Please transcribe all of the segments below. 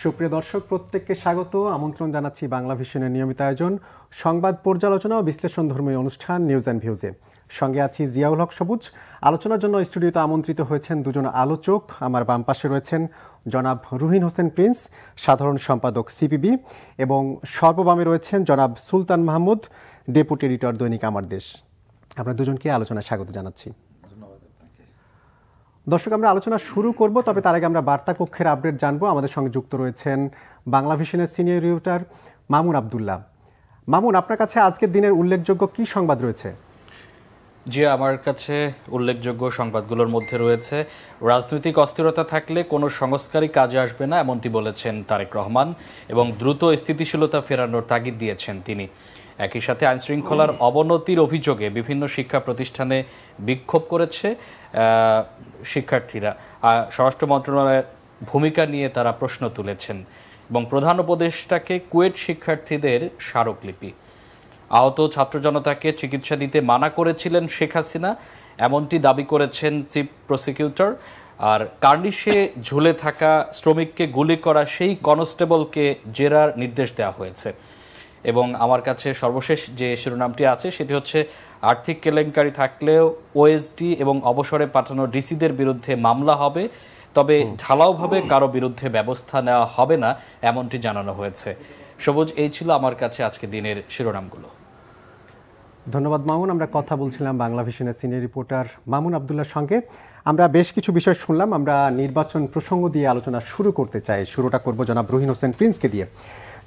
সুপ্রিয় দর্শক প্রত্যেককে স্বাগত আমন্ত্রণ জানাচ্ছি বাংলা ভিশনের নিয়মিত আয়োজন সংবাদ পর্যালোচনা ও বিশ্লেষণধর্মী অনুষ্ঠান নিউজ অ্যান্ড ভিউজে। সঙ্গে আছি জিয়াউল হক সবুজ। আলোচনার জন্য স্টুডিওতে আমন্ত্রিত হয়েছেন দুজন আলোচক। আমার বাম পাশে রয়েছেন জনাব রুহিন হোসেন প্রিন্স, সাধারণ সম্পাদক সিপিবি, এবং সর্ববামে রয়েছেন জনাব সুলতান মাহমুদ, ডেপুটি এডিটর দৈনিক আমার দেশ। আপনার দুজনকে আলোচনায় স্বাগত জানাচ্ছি। দর্শক, আমরা আলোচনা শুরু করব, তবে তার আগে আমরা বার্তা কক্ষের আপডেট জানবো। আমাদের সঙ্গে যুক্ত রয়েছেন বাংলা ভিশনের সিনিয়র রিপোর্টার মামুন আবদুল্লাহ। মামুন, আপনার কাছে আজকের দিনের উল্লেখযোগ্য কি সংবাদ রয়েছে? জি, আমার কাছে উল্লেখযোগ্য সংবাদগুলোর মধ্যে রয়েছে রাজনৈতিক অস্থিরতা থাকলে কোনো সংস্কারই কাজে আসবে না, এমনটি বলেছেন তারেক রহমান, এবং দ্রুত স্থিতিশীলতা ফেরানোর তাগিদ দিয়েছেন তিনি। একই সাথে আইনশৃঙ্খলার অবনতির অভিযোগে বিভিন্ন শিক্ষা প্রতিষ্ঠানে বিক্ষোভ করেছে শিক্ষার্থীরা। স্বরাষ্ট্র মন্ত্রণালয়ের ভূমিকা নিয়ে তারা প্রশ্ন তুলেছেন, এবং প্রধান উপদেষ্টাকে কুয়েট শিক্ষার্থীদের স্মারকলিপি। আহত ছাত্র জনতাকে চিকিৎসা দিতে মানা করেছিলেন শেখ হাসিনা, এমনটি দাবি করেছেন চিফ প্রসিকিউটর। আর কার্নিশে ঝুলে থাকা শ্রমিককে গুলি করা সেই কনস্টেবলকে জেরার নির্দেশ দেওয়া হয়েছে। এবং আমার কাছে সর্বশেষ যে শিরোনামটি আছে সেটি হচ্ছে আর্থিক কেলেঙ্কারি থাকলেও ওএসডি এবং অবসরে পাঠানো ডিসিদের বিরুদ্ধে মামলা হবে, তবে ঢালাওভাবে কারো বিরুদ্ধে ব্যবস্থা নেওয়া হবে না, এমনটি জানানো হয়েছে। সবুজ, এই ছিল আমার কাছে আজকে দিনের শিরোনামগুলো। ধন্যবাদ মামুন। আমরা কথা বলছিলাম বাংলা ভিশনের সিনিয়র রিপোর্টার মামুন আবদুল্লাহর সঙ্গে। আমরা বেশ কিছু বিষয় শুনলাম। আমরা নির্বাচন প্রসঙ্গ দিয়ে আলোচনা শুরু করতে চাই। শুরুটা করব জনাব রুহিন হোসেন প্রিন্সকে দিয়ে।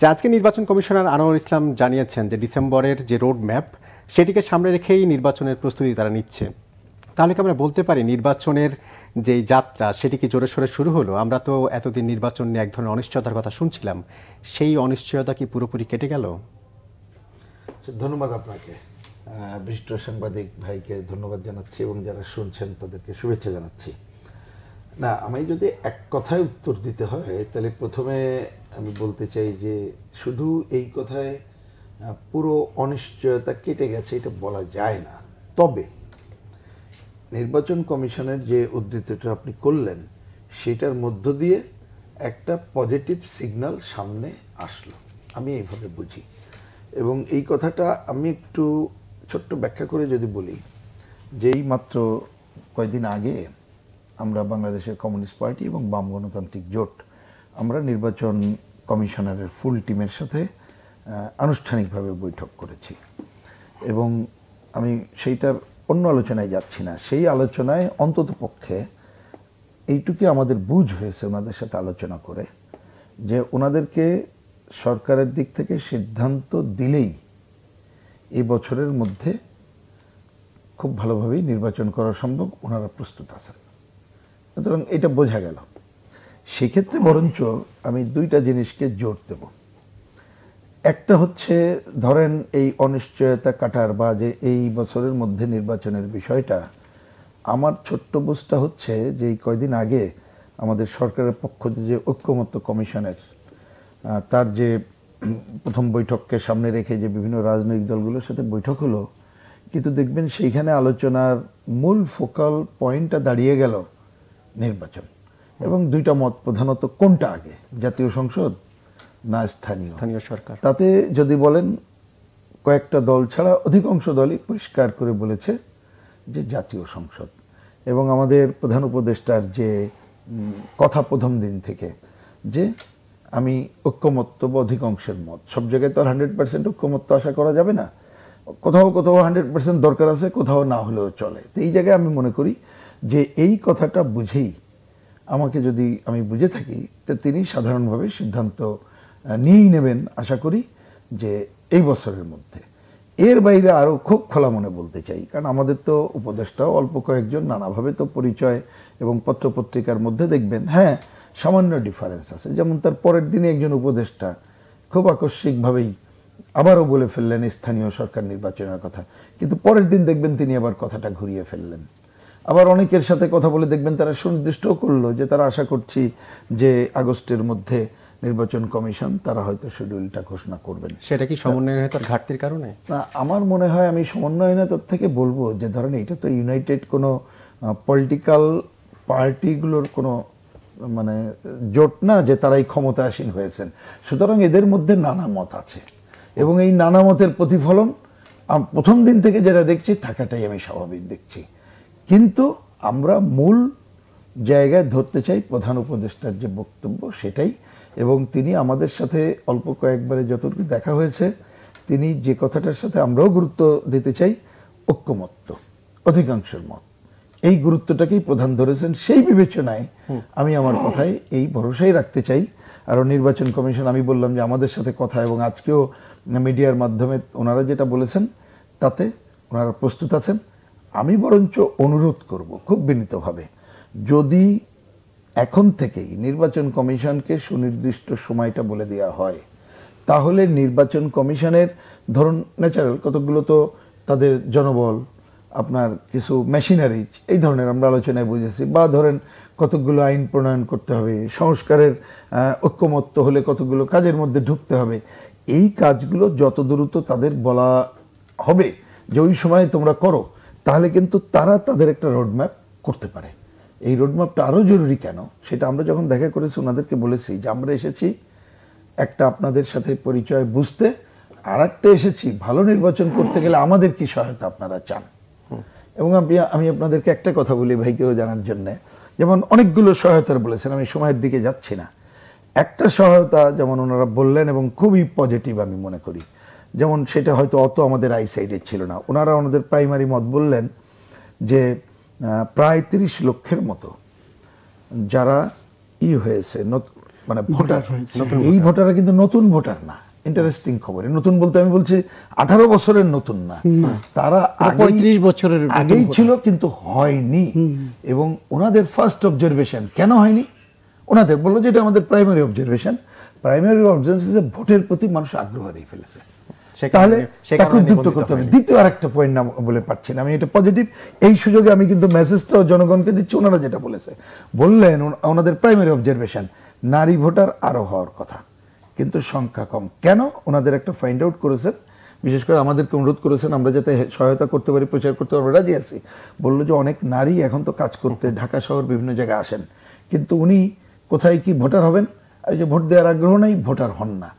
যে আজকে নির্বাচন কমিশনার আনোয়ারুল ইসলাম জানিয়েছেন যে ডিসেম্বরের যে রোড ম্যাপ সেটিকে সামনে রেখেই নির্বাচনের প্রস্তুতি তারা নিচ্ছে। তাহলে কি আমরা বলতে পারি নির্বাচনের যে যাত্রা সেটি কি জোরে সোরে শুরু হলো? আমরা তো এতদিন নির্বাচন নিয়ে এক ধরনের অনিশ্চয়তার কথা শুনছিলাম, সেই অনিশ্চয়তা কি পুরোপুরি কেটে গেল? ধন্যবাদ আপনাকে, বিশিষ্ট সাংবাদিক ভাইকে ধন্যবাদ জানাচ্ছি, এবং যারা শুনছেন তাদেরকে শুভেচ্ছা জানাচ্ছি। না, আমি যদি এক কথায় উত্তর দিতে হয় তাহলে প্রথমে আমি বলতে চাই যে শুধু এই কথায় পুরো অনিশ্চয়তা কেটে গেছে এটা বলা যায় না। তবে নির্বাচন কমিশনের যে উদ্ধৃতিটা আপনি করলেন সেটার মধ্য দিয়ে একটা পজিটিভ সিগন্যাল সামনে আসলো, আমি এইভাবে বুঝি। এবং এই কথাটা আমি একটু ছোট্ট ব্যাখ্যা করে যদি বলি, যেই মাত্র কয়েকদিন আগে আমরা বাংলাদেশের কমিউনিস্ট পার্টি এবং বাম গণতান্ত্রিক জোট আমরা নির্বাচন কমিশনারের ফুল টিমের সাথে আনুষ্ঠানিকভাবে বৈঠক করেছি, এবং আমি সেইটার অন্য আলোচনায় যাচ্ছি না। সেই আলোচনায় অন্তত পক্ষে এইটুকু আমাদের বুঝ হয়েছে ওনাদের সাথে আলোচনা করে, যে ওনাদেরকে সরকারের দিক থেকে সিদ্ধান্ত দিলেই এই বছরের মধ্যে খুব ভালোভাবেই নির্বাচন করা সম্ভব, ওনারা প্রস্তুত আছেন। সুতরাং এটা বোঝা গেল। সেক্ষেত্রে বরঞ্চ আমি দুইটা জিনিসকে জোর দেব। একটা হচ্ছে, ধরেন এই অনিশ্চয়তা কাটার বা যে এই বছরের মধ্যে নির্বাচনের বিষয়টা, আমার ছোট্ট বুঝটা হচ্ছে যে এই কয়দিন আগে আমাদের সরকারের পক্ষ যে ঐক্যমত্য কমিশনের তার যে প্রথম বৈঠককে সামনে রেখে যে বিভিন্ন রাজনৈতিক দলগুলোর সাথে বৈঠক হলো, কিন্তু দেখবেন সেইখানে আলোচনার মূল ফোকাল পয়েন্টটা দাঁড়িয়ে গেল নির্বাচন, এবং দুইটা মত, প্রধানত কোনটা আগে, জাতীয় সংসদ না স্থানীয় সরকার। তাতে যদি বলেন কয়েকটা দল ছাড়া অধিকাংশ দলই পরিষ্কার করে বলেছে যে জাতীয় সংসদ। এবং আমাদের প্রধান উপদেষ্টার যে কথা প্রথম দিন থেকে, যে আমি ঐক্যমত্য বা অধিকাংশের মত, সব জায়গায় তো আর 100% ঐক্যমত্য আশা করা যাবে না, কোথাও কোথাও 100% দরকার আছে, কোথাও না হলেও চলে। তো এই জায়গায় আমি মনে করি যে এই কথাটা বুঝেই, আমাকে যদি আমি বুঝে থাকি, তো তিনি সাধারণভাবে সিদ্ধান্ত নিয়েই নেবেন আশা করি, যে এই বছরের মধ্যে। এর বাইরে আরও খুব খোলা মনে বলতে চাই, কারণ আমাদের তো উপদেষ্টাও অল্প কয়েকজন, নানাভাবে তো পরিচয়, এবং পত্রপত্রিকার মধ্যে দেখবেন হ্যাঁ সামান্য ডিফারেন্স আছে। যেমন তার পরের দিনে একজন উপদেষ্টা খুব আকস্মিকভাবেই আবারও বলে ফেললেন স্থানীয় সরকার নির্বাচনের কথা, কিন্তু পরের দিন দেখবেন তিনি আবার কথাটা ঘুরিয়ে ফেললেন। আবার অনেকের সাথে কথা বলে দেখবেন তারা সুনির্দিষ্টও করলো যে তারা আশা করছি যে আগস্টের মধ্যে নির্বাচন কমিশন তারা হয়তো শিডিউলটা ঘোষণা করবেন। সেটা কি সমন্বয়হীনতার ঘাটতির কারণে? না, আমার মনে হয়, আমি সমন্বয়হীনতার থেকে বলবো যে ধরেন এটা তো ইউনাইটেড কোনো পলিটিক্যাল পার্টিগুলোর কোনো মানে জোট না যে তারাই ক্ষমতাসীন হয়েছেন। সুতরাং এদের মধ্যে নানা মত আছে এবং এই নানা মতের প্রতিফলন প্রথম দিন থেকে যেটা দেখছি থাকাটাই আমি স্বাভাবিক দেখছি। কিন্তু আমরা মূল জায়গায় ধরতে চাই প্রধান উপদেষ্টার যে বক্তব্য সেটাই, এবং তিনি আমাদের সাথে অল্প কয়েকবারে যতটুকু দেখা হয়েছে তিনি যে কথাটার সাথে আমরাও গুরুত্ব দিতে চাই, ঐক্যমত্য, অধিকাংশের মত, এই গুরুত্বটাকেই প্রধান ধরেছেন। সেই বিবেচনায় আমি আমার কথায় এই ভরসাই রাখতে চাই। আর নির্বাচন কমিশন, আমি বললাম যে আমাদের সাথে কথা, এবং আজকেও মিডিয়ার মাধ্যমে ওনারা যেটা বলেছেন তাতে ওনারা প্রস্তুত আছেন। আমি বরঞ্চ অনুরোধ করব খুব বিনীতভাবে, যদি এখন থেকেই নির্বাচন কমিশনকে সুনির্দিষ্ট সময়টা বলে দেওয়া হয়, তাহলে নির্বাচন কমিশনের ধরুন ন্যাচারাল কতগুলো তো তাদের জনবল, আপনার কিছু মেশিনারিজ, এই ধরনের আমরা আলোচনায় বুঝেছি, বা ধরেন কতগুলো আইন প্রণয়ন করতে হবে, সংস্কারের ঐক্যমত্য হলে কতগুলো কাজের মধ্যে ঢুকতে হবে, এই কাজগুলো যত দ্রুত তাদের বলা হবে যে ওই সময় তোমরা করো, তাহলে কিন্তু তারা তাদের একটা রোডম্যাপ করতে পারে। এই রোডম্যাপটা আরও জরুরি কেন, সেটা আমরা যখন দেখা করেছি ওনাদেরকে বলেছি যে আমরা এসেছি একটা আপনাদের সাথে পরিচয় বুঝতে, আর একটা এসেছি ভালো নির্বাচন করতে গেলে আমাদের কি সহায়তা আপনারা চান। এবং আমি আপনাদেরকে একটা কথা বলি ভাইকেও জানার জন্যে, যেমন অনেকগুলো সহায়তার বলেছেন, আমি সময়ের দিকে যাচ্ছি না। একটা সহায়তা যেমন ওনারা বললেন এবং খুবই পজিটিভ আমি মনে করি, যেমন সেটা হয়তো অত আমাদের আইসাইডে ছিল না, ওনারা ওনাদের প্রাইমারি মত বললেন যে প্রায় 30 লক্ষের মতো যারা হয়েছে মানে ভোটার হয়েছে, এই ভোটাররা কিন্তু নতুন ভোটার না। ইন্টারেস্টিং খবর, নতুন বলতে আমি বলছি 18 বছরের নতুন না, তারা 35 বছরের আগেই ছিল কিন্তু হয়নি। এবং ওনাদের ফার্স্ট অবজারভেশন কেন হয়নি, ওনাদের বললো যে এটা আমাদের প্রাইমারি অবজারভেশন, ভোটের প্রতি মানুষ আগ্রহ হারিয়ে ফেলেছে, তাহলে তাকে উদ্যুক্ত করতে হবে। দ্বিতীয় আরেকটা পয়েন্ট না বলে পারছি না আমি, এটা পজিটিভ, এই সুযোগে আমি কিন্তু মেসেজটাও জনগণকে দিচ্ছি। ওনারা যেটা বললেন ওনাদের প্রাইমারি অবজারভেশন নারী ভোটার আরো হওয়ার কথা, কিন্তু সংখ্যা কম। কেন, ওনাদের একটা ফাইন্ড আউট করেছেন, বিশেষ করে আমাদেরকে অনুরোধ করেছেন আমরা যাতে সহায়তা করতে পারি, প্রচার করতে পারি, রাজি আছি। বললো যে অনেক নারী এখন তো কাজ করতে ঢাকা শহর বিভিন্ন জায়গায় আসেন, কিন্তু উনি কোথায় কি ভোটার হবেন, এই যে ভোট দেওয়ার আগ্রহ নাই, ভোটার হন না।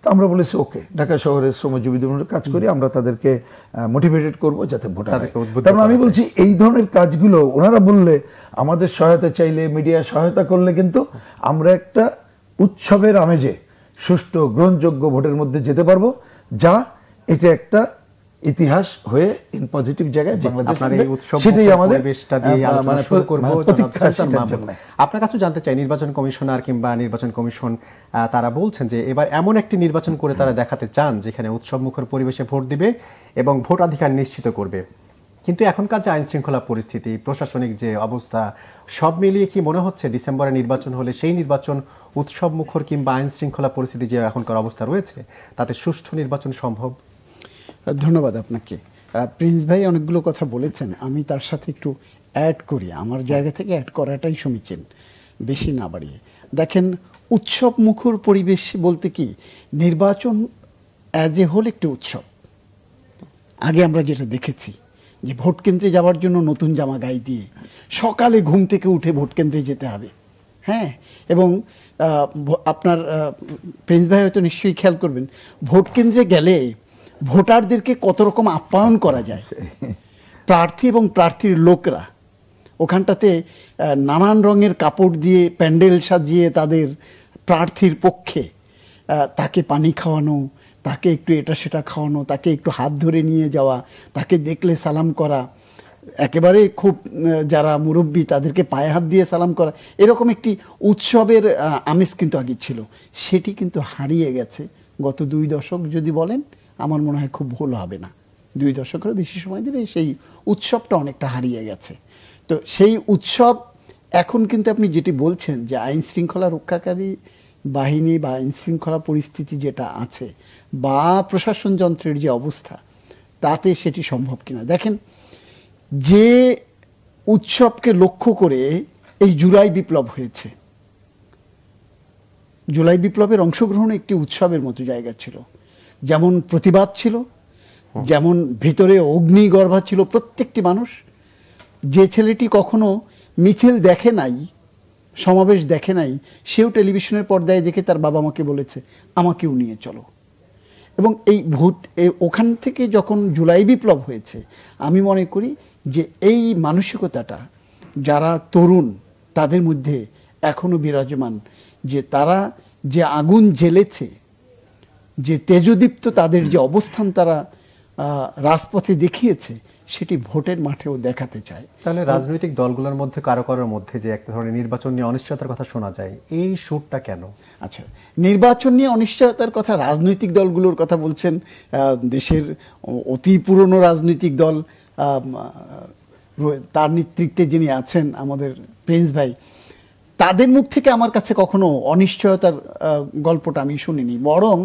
তো আমরা বলেছি ওকে, ঢাকা শহরের শ্রমজীবীদের কাজ করি, আমরা তাদেরকে মোটিভেটেড করবো যাতে ভোটার হয়। তারপর আমি বলছি এই ধরনের কাজগুলো ওনারা বললে, আমাদের সহায়তা চাইলে, মিডিয়া সহায়তা করলে কিন্তু আমরা একটা উৎসবের আমেজে সুষ্ঠু গ্রহণযোগ্য ভোটের মধ্যে যেতে পারবো, যা এটা একটা ইতিহাস হয়ে ইন পজিটিভ জায়গায় বাংলাদেশ, সেটাই আমাদের আপনার কাছে জানতে চাই, নির্বাচন কমিশনার কিংবা নির্বাচন কমিশন তারা বলছেন যে এবার এমন একটি নির্বাচন করে তারা দেখাতে চান যেখানে উৎসব মুখর পরিবেশে ভোট দিবে এবং ভোটাধিকার নিশ্চিত করবে। কিন্তু এখনকার যে আইন শৃঙ্খলা পরিস্থিতি, প্রশাসনিক যে অবস্থা, সব মিলিয়ে কি মনে হচ্ছে ডিসেম্বরে নির্বাচন হলে সেই নির্বাচন উৎসব মুখর কিংবা আইন শৃঙ্খলা পরিস্থিতি যে এখনকার অবস্থা রয়েছে তাতে সুষ্ঠু নির্বাচন সম্ভব? ধন্যবাদ আপনাকে। প্রিন্স ভাই অনেকগুলো কথা বলেছেন, আমি তার সাথে একটু অ্যাড করি, আমার জায়গা থেকে অ্যাড করাটাই সমীচীন, বেশি না বাড়িয়ে। দেখেন, উৎসব মুখর পরিবেশ বলতে কি, নির্বাচন অ্যাজ এ হোল একটি উৎসব। আগে আমরা যেটা দেখেছি যে ভোট কেন্দ্রে যাওয়ার জন্য নতুন জামা গায়ে দিয়ে সকালে ঘুম থেকে উঠে ভোট কেন্দ্রে যেতে হবে, হ্যাঁ। এবং আপনার প্রিন্স ভাই হয়তো নিশ্চয়ই খেয়াল করবেন, ভোট কেন্দ্রে গেলে ভোটারদেরকে কত রকম আপ্যায়ন করা যায়। প্রার্থী এবং প্রার্থীর লোকরা ওখানটাতে নানান রঙের কাপড় দিয়ে প্যান্ডেল সাজিয়ে তাদের প্রার্থীর পক্ষে তাকে পানি খাওয়ানো, তাকে একটু এটা সেটা খাওয়ানো, তাকে একটু হাত ধরে নিয়ে যাওয়া, তাকে দেখলে সালাম করা, একেবারে খুব যারা মুরব্বী তাদেরকে পায়ে হাত দিয়ে সালাম করা, এরকম একটি উৎসবের আমেজ কিন্তু আগে ছিল। সেটি কিন্তু হারিয়ে গেছে গত 2 দশক, যদি বলেন আমার মনে হয় খুব ভুল হবে না, 2 দশকেরও বেশি সময় ধরে সেই উৎসবটা অনেকটা হারিয়ে গেছে। তো সেই উৎসব এখন কিন্তু আপনি যেটি বলছেন যে আইন শৃঙ্খলা রক্ষাকারী বাহিনী বা আইন শৃঙ্খলা পরিস্থিতি যেটা আছে বা প্রশাসন যন্ত্রের যে অবস্থা, তাতে সেটি সম্ভব কিনা। দেখেন, যে উৎসবকে লক্ষ্য করে এই জুলাই বিপ্লব হয়েছে, জুলাই বিপ্লবের অংশগ্রহণ একটি উৎসবের মতো জায়গা ছিল। যেমন প্রতিবাদ ছিল, যেমন ভিতরে অগ্নিগর্ভা ছিল প্রত্যেকটি মানুষ। যে ছেলেটি কখনো মিছিল দেখে নাই, সমাবেশ দেখে নাই, সেও টেলিভিশনের পর্দায় দেখে তার বাবা মাকে বলেছে আমাকেও নিয়ে চলো। এবং এই ওখান থেকে যখন জুলাই বিপ্লব হয়েছে, আমি মনে করি যে এই মানসিকতাটা যারা তরুণ তাদের মধ্যে এখনো বিরাজমান, যে তারা যে আগুন জ্বেলেছে, যে তেজদীপ্ত তাদের যে অবস্থান তারা রাজপথে দেখিয়েছে, সেটি ভোটের মাঠেও দেখাতে চায়। তাহলে রাজনৈতিক দলগুলোর মধ্যে কারো কারোর মধ্যে যে একটা ধরনের নির্বাচন নিয়ে অনিশ্চয়তার কথা শোনা যায়, এই সুরটা কেন? আচ্ছা, নির্বাচন নিয়ে অনিশ্চয়তার কথা রাজনৈতিক দলগুলোর কথা বলছেন, দেশের অতি পুরনো রাজনৈতিক দল, তার নেতৃত্বে যিনি আছেন আমাদের প্রিন্স ভাই, তাদের মুখ থেকে আমার কাছে কখনো অনিশ্চয়তার গল্পটা আমি শুনিনি। বরং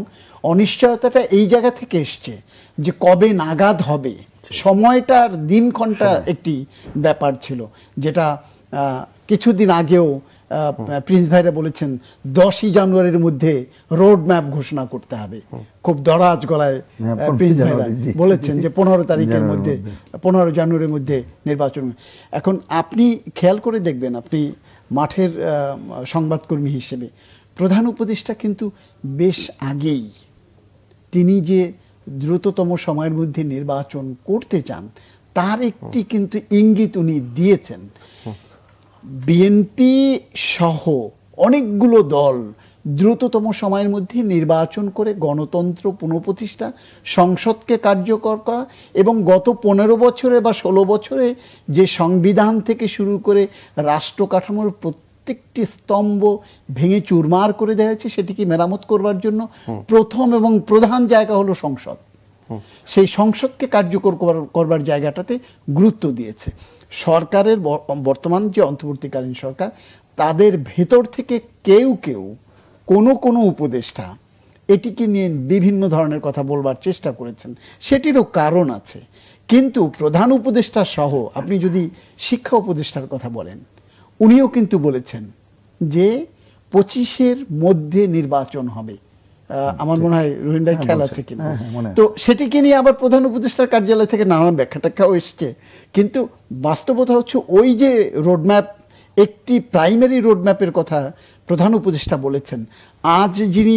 অনিশ্চয়তাটা এই জায়গা থেকে এসছে যে কবে নাগাদ হবে, সময়টার দিনক্ষণটা একটি ব্যাপার ছিল, যেটা কিছুদিন আগেও প্রিন্স ভাইরা বলেছেন 10ই জানুয়ারির মধ্যে রোড ম্যাপ ঘোষণা করতে হবে। খুব দরাজ গলায় প্রিন্স ভাইরা বলেছেন যে 15 তারিখের মধ্যে, 15 জানুয়ারির মধ্যে নির্বাচন। এখন আপনি খেয়াল করে দেখবেন, আপনি মাঠের সংবাদকর্মী হিসেবে, প্রধান উপদেষ্টা কিন্তু বেশ আগেই তিনি যে দ্রুততম সময়ের মধ্যে নির্বাচন করতে চান তার একটি কিন্তু ইঙ্গিত উনি দিয়েছেন। বিএনপি সহ অনেকগুলো দল দ্রুততম সময়ের মধ্যে নির্বাচন করে গণতন্ত্র পুনঃপ্রতিষ্ঠা, সংসদকে কার্যকর করা এবং গত 15 বছরে বা 16 বছরে যে সংবিধান থেকে শুরু করে রাষ্ট্র কাঠামোর প্রত্যেকটি স্তম্ভ ভেঙে চুরমার করে দেওয়া হয়েছে, সেটিকে মেরামত করবার জন্য প্রথম এবং প্রধান জায়গা হলো সংসদ। সেই সংসদকে কার্যকর করবার জায়গাটাতে গুরুত্ব দিয়েছে। সরকারের বর্তমান যে অন্তর্বর্তীকালীন সরকার, তাদের ভেতর থেকে কেউ কেউ কোনো উপদেষ্টা এটিকে নিয়ে বিভিন্ন ধরনের কথা বলবার চেষ্টা করেছেন, সেটিরও কারণ আছে। কিন্তু প্রধান উপদেষ্টা সহ আপনি যদি শিক্ষা উপদেষ্টার কথা বলেন, উনিও কিন্তু বলেছেন যে 25-এর মধ্যে নির্বাচন হবে। আমার মনে হয় রোহিন্ডায় খেয়াল আছে কিনা, তো সেটিকে নিয়ে আবার প্রধান উপদেষ্টার কার্যালয় থেকে নানান ব্যাখ্যা ট্যাখ্যাও এসছে। কিন্তু বাস্তবতা হচ্ছে ওই যে রোডম্যাপ, একটি প্রাইমারি রোডম্যাপের কথা প্রধান উপদেষ্টা বলেছেন, আজ যিনি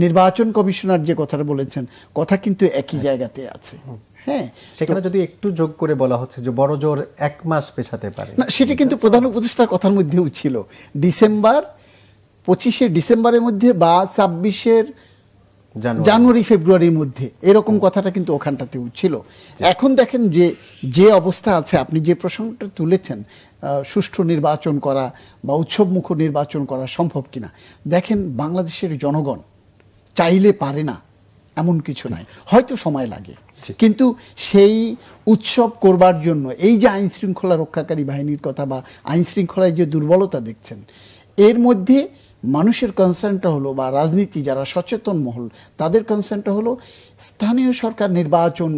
নির্বাচন কমিশনার যে কথাটা বলেছেন, কথা কিন্তু একই জায়গাতে আছে। হ্যাঁ, সেখানে যদি একটু যোগ করে বলা হচ্ছে যে বড় জোর 1 মাস পেছাতে পারে, না সেটি কিন্তু প্রধান উপদেষ্টার কথার মধ্যেও ছিল। 25শে ডিসেম্বরের মধ্যে বা 26 জানুয়ারি ফেব্রুয়ারির মধ্যে, এরকম কথাটা কিন্তু ওখানটাতেও ছিল। এখন দেখেন যে অবস্থা আছে, আপনি যে প্রসঙ্গটা তুলেছেন, সুষ্ঠু নির্বাচন করা বা উৎসবমুখ নির্বাচন করা সম্ভব কিনা, দেখেন বাংলাদেশের জনগণ চাইলে পারে না এমন কিছু নাই, হয়তো সময় লাগে, কিন্তু সেই উৎসব করবার জন্য এই যে আইন শৃঙ্খলা রক্ষাকারী বাহিনীর কথা বা আইন শৃঙ্খলায় যে দুর্বলতা দেখছেন, এর মধ্যে মানুষের কনসার্নটা হলো, বা রাজনীতি যারা সচেতন মহল তাদের কনসার্নটা হলো, স্থানীয় সরকার নির্বাচন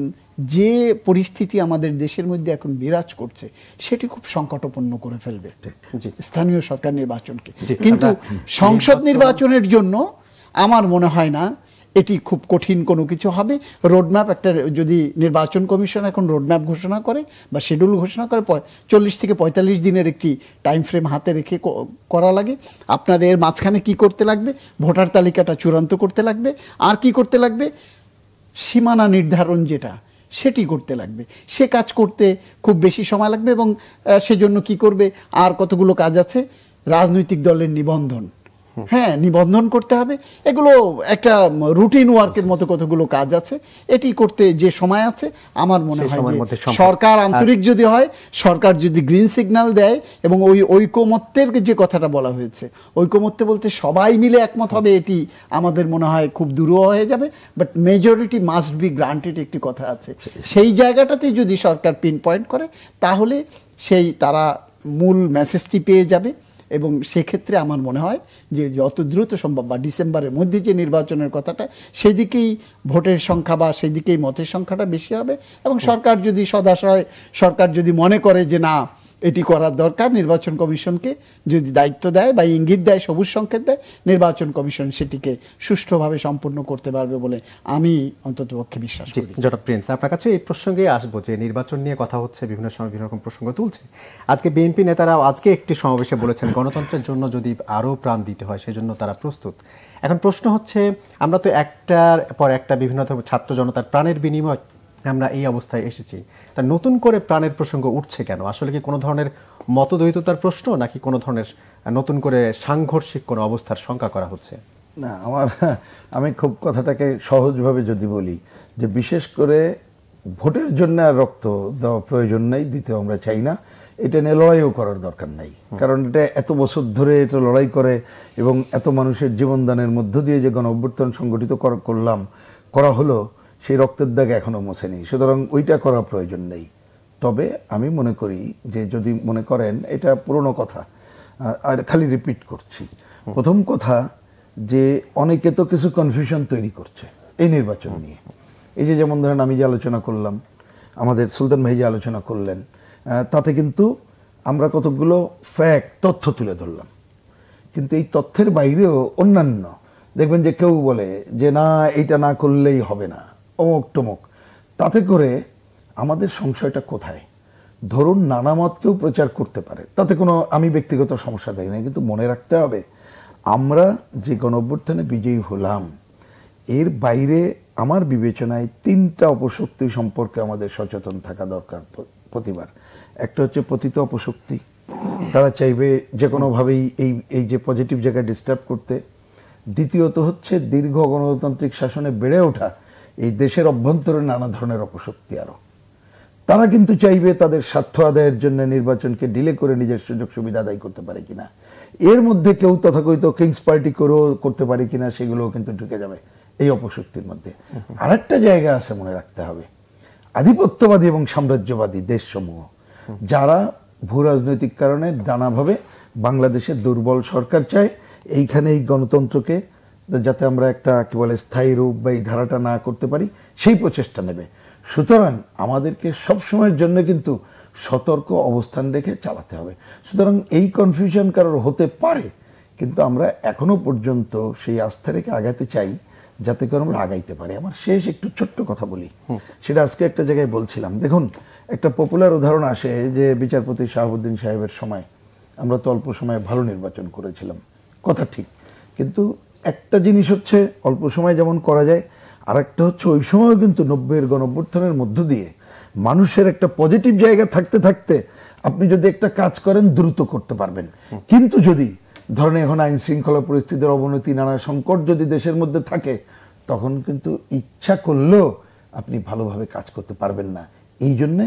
যে পরিস্থিতি আমাদের দেশের মধ্যে এখন বিরাজ করছে, সেটি খুব সংকটাপন্ন করে ফেলবে স্থানীয় সরকার নির্বাচনকে। কিন্তু সংসদ নির্বাচনের জন্য আমার মনে হয় না এটি খুব কঠিন কোনো কিছু হবে। রোডম্যাপ একটা, যদি নির্বাচন কমিশন এখন রোডম্যাপ ঘোষণা করে বা শিডিউল ঘোষণা করে, 40 থেকে 45 দিনের একটি টাইম ফ্রেম হাতে রেখে করা লাগে। আপনার এর মাঝখানে কি করতে লাগবে? ভোটার তালিকাটা চূড়ান্ত করতে লাগবে। আর কি করতে লাগবে? সীমানা নির্ধারণ যেটা, সেটি করতে লাগবে। সে কাজ করতে খুব বেশি সময় লাগবে এবং সেজন্য কি করবে? আর কতগুলো কাজ আছে, রাজনৈতিক দলের নিবন্ধন, হ্যাঁ নিবন্ধন করতে হবে, এগুলো একটা রুটিন ওয়ার্কের মতো কতগুলো কাজ আছে। এটি করতে যে সময় আছে, আমার মনে হয় যে সরকার আন্তরিক যদি হয়, সরকার যদি গ্রিন সিগন্যাল দেয় এবং ওই ঐকমত্যের যে কথাটা বলা হয়েছে, ঐকমত্য বলতে সবাই মিলে একমত হবে, এটি আমাদের মনে হয় খুব দূরও হয়ে যাবে, but majority must be granted একটি কথা আছে। সেই জায়গাটাতে যদি সরকার পিন পয়েন্ট করে, তাহলে সেই তারা মূল মেসেজটি পেয়ে যাবে এবং সেক্ষেত্রে আমার মনে হয় যে যত দ্রুত সম্ভব বা ডিসেম্বরের মধ্যে যে নির্বাচনের কথাটা, সেদিকেই ভোটের সংখ্যা বা সেদিকেই মতের সংখ্যাটা বেশি হবে। এবং সরকার যদি সদাশয়, সরকার যদি মনে করে যে না এটি করার দরকার। নির্বাচন কমিশনকে যদি দায়িত্ব দেয় বা ইঙ্গিত দেয়, সবুজ সংকেত দেয়, নির্বাচন কমিশন সেটিকে সুষ্ঠুভাবে সম্পন্ন করতে পারবে বলে আমি অন্ততপক্ষে বিশ্বাস করি। জনাব প্রিন্স, আপনার কাছে এই প্রসঙ্গে আসবো যে নির্বাচন নিয়ে কথা হচ্ছে, বিভিন্ন সময় বিভিন্ন রকম প্রসঙ্গ তুলছে। আজকে বিএনপি নেতারাও আজকে একটি সমাবেশে বলেছেন গণতন্ত্রের জন্য যদি আরও প্রাণ দিতে হয় সেজন্য তারা প্রস্তুত। এখন প্রশ্ন হচ্ছে, আমরা তো একটার পর একটা বিভিন্ন ছাত্র জনতার প্রাণের বিনিময় আমরা এই অবস্থায় এসেছি, তা নতুন করে প্রাণের প্রসঙ্গ উঠছে কেন? আসলে কি কোনো ধরনের মতদ্বৈততার প্রশ্ন, নাকি কোনো ধরনের নতুন করে সাংঘর্ষিক কোনো অবস্থার শঙ্কা করা হচ্ছে? না, আমি খুব কথাটাকে সহজভাবে যদি বলি যে বিশেষ করে ভোটের জন্য আর রক্ত দেওয়া প্রয়োজন নেই, দিতেও আমরা চাই না, এটা নিয়ে লড়াইও করার দরকার নাই। কারণ এটা এত বছর ধরে এটা লড়াই করে এবং এত মানুষের জীবনদানের মধ্য দিয়ে যে গণ অভ্যুত্থান সংগঠিত করা হলো, সেই রক্তের দাগ এখনো মোছেনি। সুতরাং ওইটা করার প্রয়োজন নেই। তবে আমি মনে করি যে যদি মনে করেন এটা পুরনো কথা, আর খালি রিপিট করছি। প্রথম কথা যে অনেকে তো কিছু কনফিউশন তৈরি করছে এই নির্বাচন নিয়ে। এই যে যেমন ধরেন আমি যে আলোচনা করলাম, আমাদের সুলতান ভাই যে আলোচনা করলেন, তাতে কিন্তু আমরা কতগুলো ফ্যাক্ট, তথ্য তুলে ধরলাম। কিন্তু এই তথ্যের বাইরেও অন্যান্য দেখবেন যে কেউ বলে যে না, এইটা না করলেই হবে না, অমুক টমুক। তাতে করে আমাদের সংশয়টা কোথায়? ধরুন নানা মত কেউ প্রচার করতে পারে, তাতে কোনো আমি ব্যক্তিগত সমস্যা দেয় না, কিন্তু মনে রাখতে হবে আমরা যে গণঅভ্যুত্থানে বিজয়ী হলাম, এর বাইরে আমার বিবেচনায় 3টা অপশক্তি সম্পর্কে আমাদের সচেতন থাকা দরকার প্রতিবার। একটা হচ্ছে পতিত অপশক্তি, তারা চাইবে যে কোনোভাবেই এই যে পজিটিভ জায়গায় ডিস্টার্ব করতে। দ্বিতীয়ত হচ্ছে দীর্ঘ গণতান্ত্রিক শাসনে বেড়ে ওঠা এই দেশের অভ্যন্তরে নানা ধরনের অপশক্তি, আরো তারা কিন্তু চাইবে তাদের স্বার্থ আদায়ের জন্য নির্বাচনকে ডিলে করে নিজের সুযোগ সুবিধা আদায় করতে পারে কিনা। এর মধ্যে কেউ তথাকথিত কিংস পার্টি করেও করতে পারে কিনা, সেগুলোও কিন্তু ঢুকে যাবে এই অপশক্তির মধ্যে। আরেকটা জায়গা আছে মনে রাখতে হবে, আধিপত্যবাদী এবং সাম্রাজ্যবাদী দেশসমূহ যারা ভূ রাজনৈতিক কারণে নানাভাবে বাংলাদেশের দুর্বল সরকার চায়, এইখানে এই গণতন্ত্রকে যাতে আমরা একটা কি বলে স্থায়ী রূপ বা এই ধারাটা না করতে পারি, সেই প্রচেষ্টা নেবে। সুতরাং আমাদেরকে সবসময়ের জন্য কিন্তু সতর্ক অবস্থান রেখে চালাতে হবে। সুতরাং এই কনফিউশন কারোর হতে পারে, কিন্তু আমরা এখনো পর্যন্ত সেই আস্থা রেখে আগাতে চাই যাতে করে আমরা আগাইতে পারি। আমার শেষ একটু ছোট্ট কথা বলি, সেটা আজকে একটা জায়গায় বলছিলাম। দেখুন, একটা পপুলার উদাহরণ আসে যে বিচারপতি শাহাবুদ্দিন সাহেবের সময় আমরা তো অল্প সময়ে ভালো নির্বাচন করেছিলাম, কথা ঠিক, কিন্তু একটা জিনিস হচ্ছে অল্প সময় যেমন করা যায়, আর একটা হচ্ছে ওই সময় কিন্তু 90-এর গণঅভ্যুত্থানের মধ্য দিয়ে মানুষের একটা পজিটিভ জায়গা থাকতে থাকতে আপনি যদি একটা কাজ করেন দ্রুত করতে পারবেন। কিন্তু যদি ধরেন এখন আইন শৃঙ্খলা পরিস্থিতির অবনতি, নানা সংকট যদি দেশের মধ্যে থাকে, তখন কিন্তু ইচ্ছা করলেও আপনি ভালোভাবে কাজ করতে পারবেন না। এই জন্য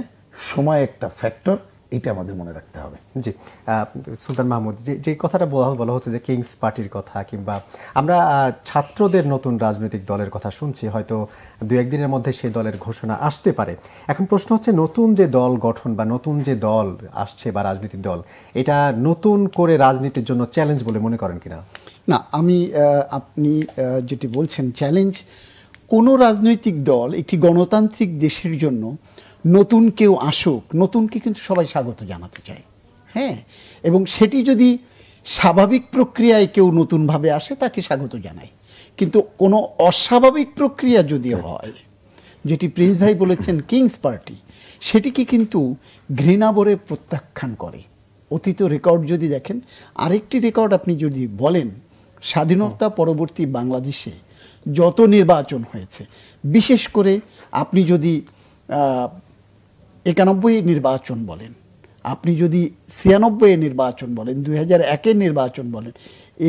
সময় একটা ফ্যাক্টর, এটা আমাদের মনে রাখতে হবে। জি, সুলতান মাহমুদ, যে কথাটা বলা হচ্ছে যে কিংস পার্টির কথা, কিংবা আমরা ছাত্রদের নতুন রাজনৈতিক দলের কথা শুনছি, হয়তো 2-1 দিনের মধ্যে সেই দলের ঘোষণা আসতে পারে। এখন প্রশ্ন হচ্ছে, নতুন যে দল গঠন বা নতুন যে দল আসছে বা রাজনৈতিক দল, এটা নতুন করে রাজনীতির জন্য চ্যালেঞ্জ বলে মনে করেন কিনা? না, আপনি যেটি বলছেন চ্যালেঞ্জ, কোনো রাজনৈতিক দল একটি গণতান্ত্রিক দেশের জন্য নতুন কেউ আসুক, নতুনকে কিন্তু সবাই স্বাগত জানাতে চায়। হ্যাঁ, এবং সেটি যদি স্বাভাবিক প্রক্রিয়ায় কেউ নতুনভাবে আসে তাকে স্বাগত জানায়। কিন্তু কোনো অস্বাভাবিক প্রক্রিয়া যদি হয়, যেটি প্রিন্স ভাই বলেছেন কিংস পার্টি, সেটিকে কিন্তু ঘৃণাভরে প্রত্যাখ্যান করে। অতীত রেকর্ড যদি দেখেন, আরেকটি রেকর্ড আপনি যদি বলেন, স্বাধীনতা পরবর্তী বাংলাদেশে যত নির্বাচন হয়েছে, বিশেষ করে আপনি যদি 91 নির্বাচন বলেন, আপনি যদি 96 নির্বাচন বলেন, 2001 নির্বাচন বলেন,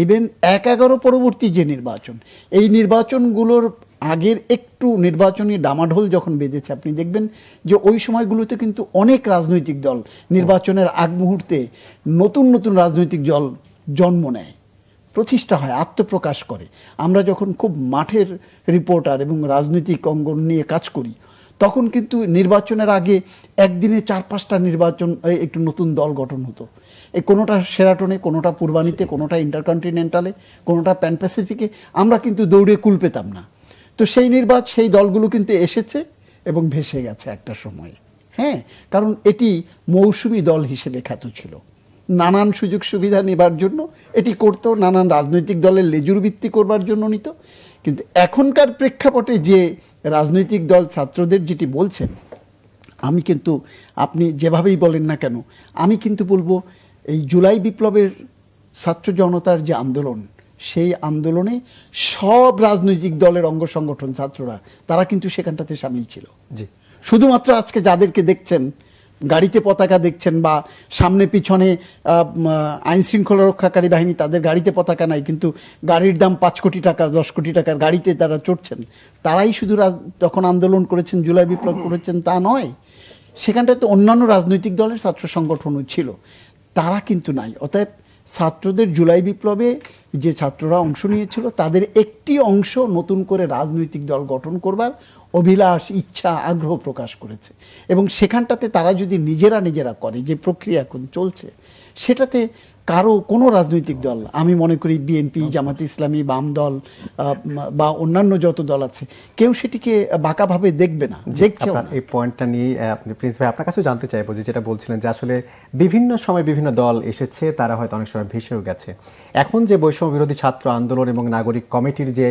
ইভেন 11 পরবর্তী যে নির্বাচন, এই নির্বাচনগুলোর আগের একটু নির্বাচনী ডামাঢোল যখন বেজেছে, আপনি দেখবেন যে ওই সময়গুলোতে কিন্তু অনেক রাজনৈতিক দল নির্বাচনের আগ মুহূর্তে নতুন নতুন রাজনৈতিক দল জন্ম নেয়, প্রতিষ্ঠা হয়, আত্মপ্রকাশ করে। আমরা যখন খুব মাঠের রিপোর্টার এবং রাজনৈতিক অঙ্গন নিয়ে কাজ করি, তখন কিন্তু নির্বাচনের আগে একদিনে 4-5টা নির্বাচন একটু নতুন দল গঠন হতো। এই কোনোটা শেরাটনে, কোনোটা পূর্বানীতে, কোনোটা ইন্টারকন্টিনেন্টালে, কোনোটা প্যান প্যাসিফিকে, আমরা কিন্তু দৌড়ে কুল পেতাম না। তো সেই দলগুলো কিন্তু এসেছে এবং ভেসে গেছে একটা সময়ে। হ্যাঁ, কারণ এটি মৌসুমী দল হিসেবে খ্যাত ছিল। নানান সুযোগ সুবিধা নেবার জন্য এটি করত, নানান রাজনৈতিক দলের লেজুর ভিত্তি করবার জন্য নিত। কিন্তু এখনকার প্রেক্ষাপটে যে রাজনৈতিক দল ছাত্রদের যেটি বলছেন, আমি কিন্তু আপনি যেভাবেই বলেন না কেন, আমি কিন্তু বলবো এই জুলাই বিপ্লবের ছাত্র জনতার যে আন্দোলন, সেই আন্দোলনে সব রাজনৈতিক দলের অঙ্গ সংগঠন ছাত্ররা তারা কিন্তু সেখানটাতে সামিল ছিল। জি, শুধুমাত্র আজকে যাদেরকে দেখছেন গাড়িতে পতাকা দেখছেন বা সামনে পিছনে আইন শৃঙ্খলা রক্ষাকারী বাহিনী তাদের গাড়িতে পতাকা নাই, কিন্তু গাড়ির দাম 5 কোটি টাকা 10 কোটি টাকার গাড়িতে তারা চড়ছেন, তারাই শুধু তখন আন্দোলন করেছেন, জুলাই বিপ্লব করেছেন তা নয়। সেখানটায় তো অন্যান্য রাজনৈতিক দলের ছাত্র সংগঠনও ছিল, তারা কিন্তু নাই। অতএব ছাত্রদের জুলাই বিপ্লবে যে ছাত্ররা অংশ নিয়েছিল তাদের একটি অংশ নতুন করে রাজনৈতিক দল গঠন করবার অভিলাষ, ইচ্ছা, আগ্রহ প্রকাশ করেছে। এবং সেখানটাতে তারা যদি নিজেরা করে, যে প্রক্রিয়া এখন চলছে, সেটাতে কোনো রাজনৈতিক দল, আমি মনে করি বিএনপি, জামাত ইসলামী, বাম দল বা অন্যান্য যত দল আছে, কেউ সেটিকে বাঁকাভাবে দেখবে না, দেখছেও না। এই পয়েন্টটা নিয়ে আপনি প্রিন্স ভাই আপনার কাছেও জানতে চাইবো, যেটা বলছিলেন যে আসলে বিভিন্ন সময় বিভিন্ন দল এসেছে, তারা হয়তো অনেক সময় ভেসেও গেছে। এখন যে বৈষম্য বিরোধী ছাত্র আন্দোলন এবং নাগরিক কমিটির যে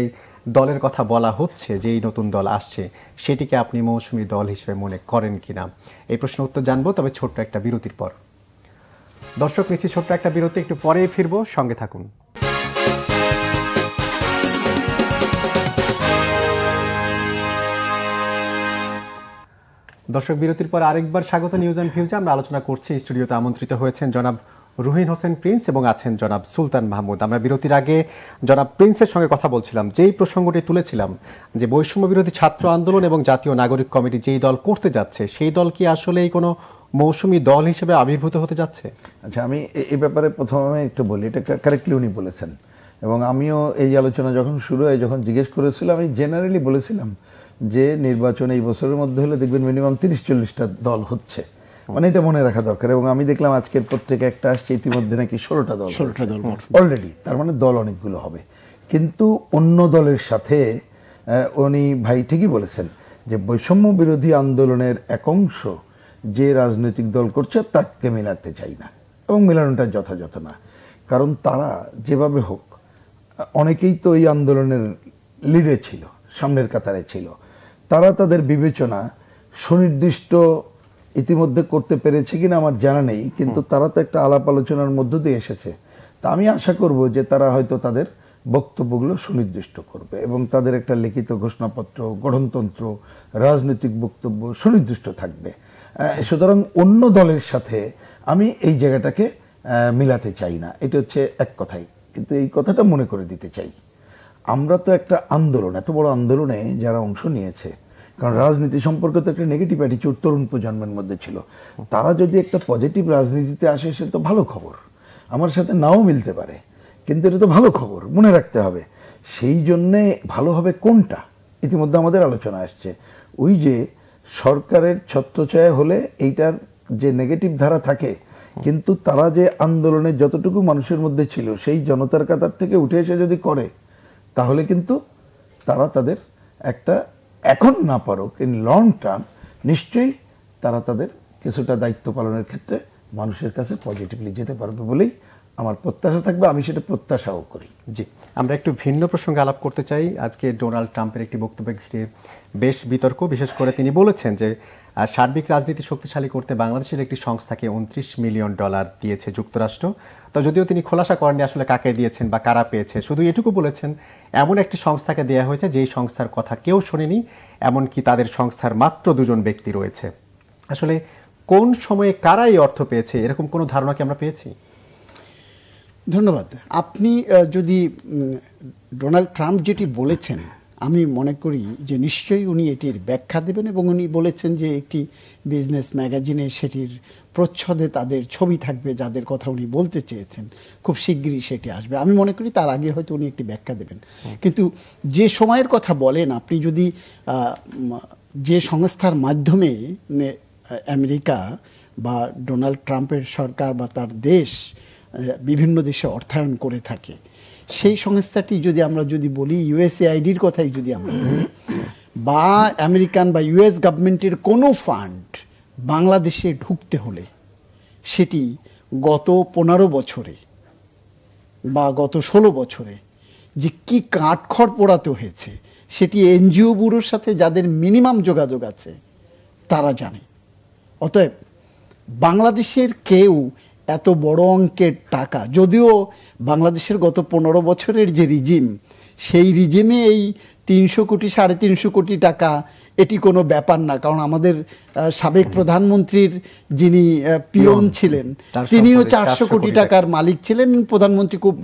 দলের কথা বলা হচ্ছে, যে এই নতুন দল আসছে, সেটিকে আপনি মৌসুমী দল হিসেবে মনে করেন কিনা, এই প্রশ্ন উত্তর জানবো, তবে ছোট্ট একটা বিরতির পর। দর্শক, নিচ্ছি ছোট্ট একটা বিরতি, একটু পরেই ফিরবো, সঙ্গে থাকুন। দর্শক, বিরতির পর আরেকবার স্বাগত নিউজ অ্যান্ড ভিউজে। আমরা আলোচনা করছি, স্টুডিওতে আমন্ত্রিত হয়েছেন জনাব রুহিন হোসেন প্রিন্স এবং আছেন জনাব সুলতান মাহমুদ। আমরা বিরতির আগে জনাব প্রিন্সের সঙ্গে কথা বলছিলাম, যেই প্রসঙ্গটি তুলেছিলাম যে বৈষম্য বিরোধী ছাত্র আন্দোলন এবং জাতীয় নাগরিক কমিটি যেই দল করতে যাচ্ছে, সেই দল কি আসলেই কোনো মৌসুমী দল হিসেবে আবির্ভূত হতে যাচ্ছে? আচ্ছা, আমি এই ব্যাপারে প্রথমে একটু বলি, এটা কারেক্টলি উনি বলেছেন, এবং আমিও এই আলোচনা যখন শুরু হয়, যখন জিজ্ঞেস করেছিল, আমি জেনারেলি বলেছিলাম যে নির্বাচন এই বছরের মধ্যে হলে দেখবেন মিনিমাম 30-40টা দল হচ্ছে, মানে এটা মনে রাখা দরকার। এবং আমি দেখলাম আজকের পত্রিকা একটা আসছে, ইতিমধ্যে নাকি 16টা দল অলরেডি, তার মানে দল অনেকগুলো হবে। কিন্তু অন্য দলের সাথে উনি ভাই ঠিকই বলেছেন যে বৈষম্য বিরোধী আন্দোলনের এক অংশ যে রাজনৈতিক দল করছে তাকে মেলাতে চাই না, এবং মেলানোটা যথাযথ না। কারণ তারা যেভাবে হোক, অনেকেই তো এই আন্দোলনের লিডে ছিল, সামনের কাতারে ছিল, তারা তাদের বিবেচনা সুনির্দিষ্ট ইতিমধ্যে করতে পেরেছে কিনা আমার জানা নেই, কিন্তু তারা তো একটা আলাপ আলোচনার মধ্য দিয়ে এসেছে। তা আমি আশা করব যে তারা হয়তো তাদের বক্তব্যগুলো সুনির্দিষ্ট করবে এবং তাদের একটা লিখিত ঘোষণাপত্র, গঠনতন্ত্র, রাজনৈতিক বক্তব্য সুনির্দিষ্ট থাকবে। সুতরাং অন্য দলের সাথে আমি এই জায়গাটাকে মিলাতে চাই না, এটা হচ্ছে এক কথাই। কিন্তু এই কথাটা মনে করে দিতে চাই, আমরা তো একটা আন্দোলন, এত বড় আন্দোলনে যারা অংশ নিয়েছে, কারণ রাজনীতি সম্পর্কে তো একটা নেগেটিভ অ্যাটিচিউড তরুণ প্রজন্মের মধ্যে ছিল, তারা যদি একটা পজিটিভ রাজনীতিতে আসে, সে তো ভালো খবর, আমার সাথে নাও মিলতে পারে, কিন্তু এটা তো ভালো খবর, মনে রাখতে হবে। সেই জন্যে ভালো হবে কোনটা, ইতিমধ্যে আমাদের আলোচনা আসছে, ওই যে সরকারের ছত্রছায়া হলে এইটার যে নেগেটিভ ধারা থাকে, কিন্তু তারা যে আন্দোলনের যতটুকু মানুষের মধ্যে ছিল, সেই জনতার কাতার থেকে উঠে এসে যদি করে, তাহলে কিন্তু তারা তাদের একটা, এখন না পারুক, ইন লং টার্ম নিশ্চয়ই তারা তাদের কিছুটা দায়িত্ব পালনের ক্ষেত্রে মানুষের কাছে পজিটিভলি যেতে পারবে বলেই আমার প্রত্যাশা থাকবে, আমি সেটা প্রত্যাশাও করি। জি, আমরা একটু ভিন্ন প্রসঙ্গে আলাপ করতে চাই। আজকে ডোনাল্ড ট্রাম্পের একটি বক্তব্য ঘিরে বেশ বিতর্ক, বিশেষ করে তিনি বলেছেন যে সার্বিক রাজনীতি শক্তিশালী করতে বাংলাদেশের একটি সংস্থাকে $29 মিলিয়ন দিয়েছে যুক্তরাষ্ট্র। তো যদিও তিনি খোলাসা করেননি আসলে কাকে দিয়েছেন বা কারা পেয়েছে, শুধু এটুকু বলেছেন এমন একটি সংস্থাকে দেওয়া হয়েছে যেই সংস্থার কথা কেউ শোনেনি, এমনকি তাদের সংস্থার মাত্র 2জন ব্যক্তি রয়েছে। আসলে কোন সময়ে কারা এই অর্থ পেয়েছে, এরকম কোনো ধারণা কি আমরা পেয়েছি? ধন্যবাদ। আপনি যদি ডোনাল্ড ট্রাম্প যেটি বলেছেন, আমি মনে করি যে নিশ্চয়ই উনি এটির ব্যাখ্যা দেবেন, এবং উনি বলেছেন যে একটি বিজনেস ম্যাগাজিনে সেটির প্রচ্ছদে তাদের ছবি থাকবে, যাদের কথা উনি বলতে চেয়েছেন, খুব শিগগিরই সেটি আসবে। আমি মনে করি তার আগে হয়তো উনি একটি ব্যাখ্যা দেবেন। কিন্তু যে সময়ের কথা বলেন আপনি, যদি যে সংস্থার মাধ্যমে আমেরিকা বা ডোনাল্ড ট্রাম্পের সরকার বা তার দেশ বিভিন্ন দেশে অর্থায়ন করে থাকে, সেই সংস্থাটি যদি আমরা বলি ইউএসএআইডির কথাই যদি আমরা বলি, বা আমেরিকান বা ইউএস গভর্নমেন্টের কোনো ফান্ড বাংলাদেশে ঢুকতে হলে সেটি গত 15 বছরে বা গত 16 বছরে যে কি কাঠখড় পোড়াতে হয়েছে সেটি এনজিও ব্যুরোর সাথে যাদের মিনিমাম যোগাযোগ আছে তারা জানে। অতএব বাংলাদেশের কেউ এত বড় অঙ্কের টাকা, যদিও বাংলাদেশের গত 15 বছরের যে রিজিম, সেই রিজিমে এই 300 কোটি 350 কোটি টাকা এটি কোনো ব্যাপার না। কারণ আমাদের সাবেক প্রধানমন্ত্রীর যিনি পিয়ন ছিলেন তিনিও 400 কোটি টাকার মালিক ছিলেন। প্রধানমন্ত্রী খুব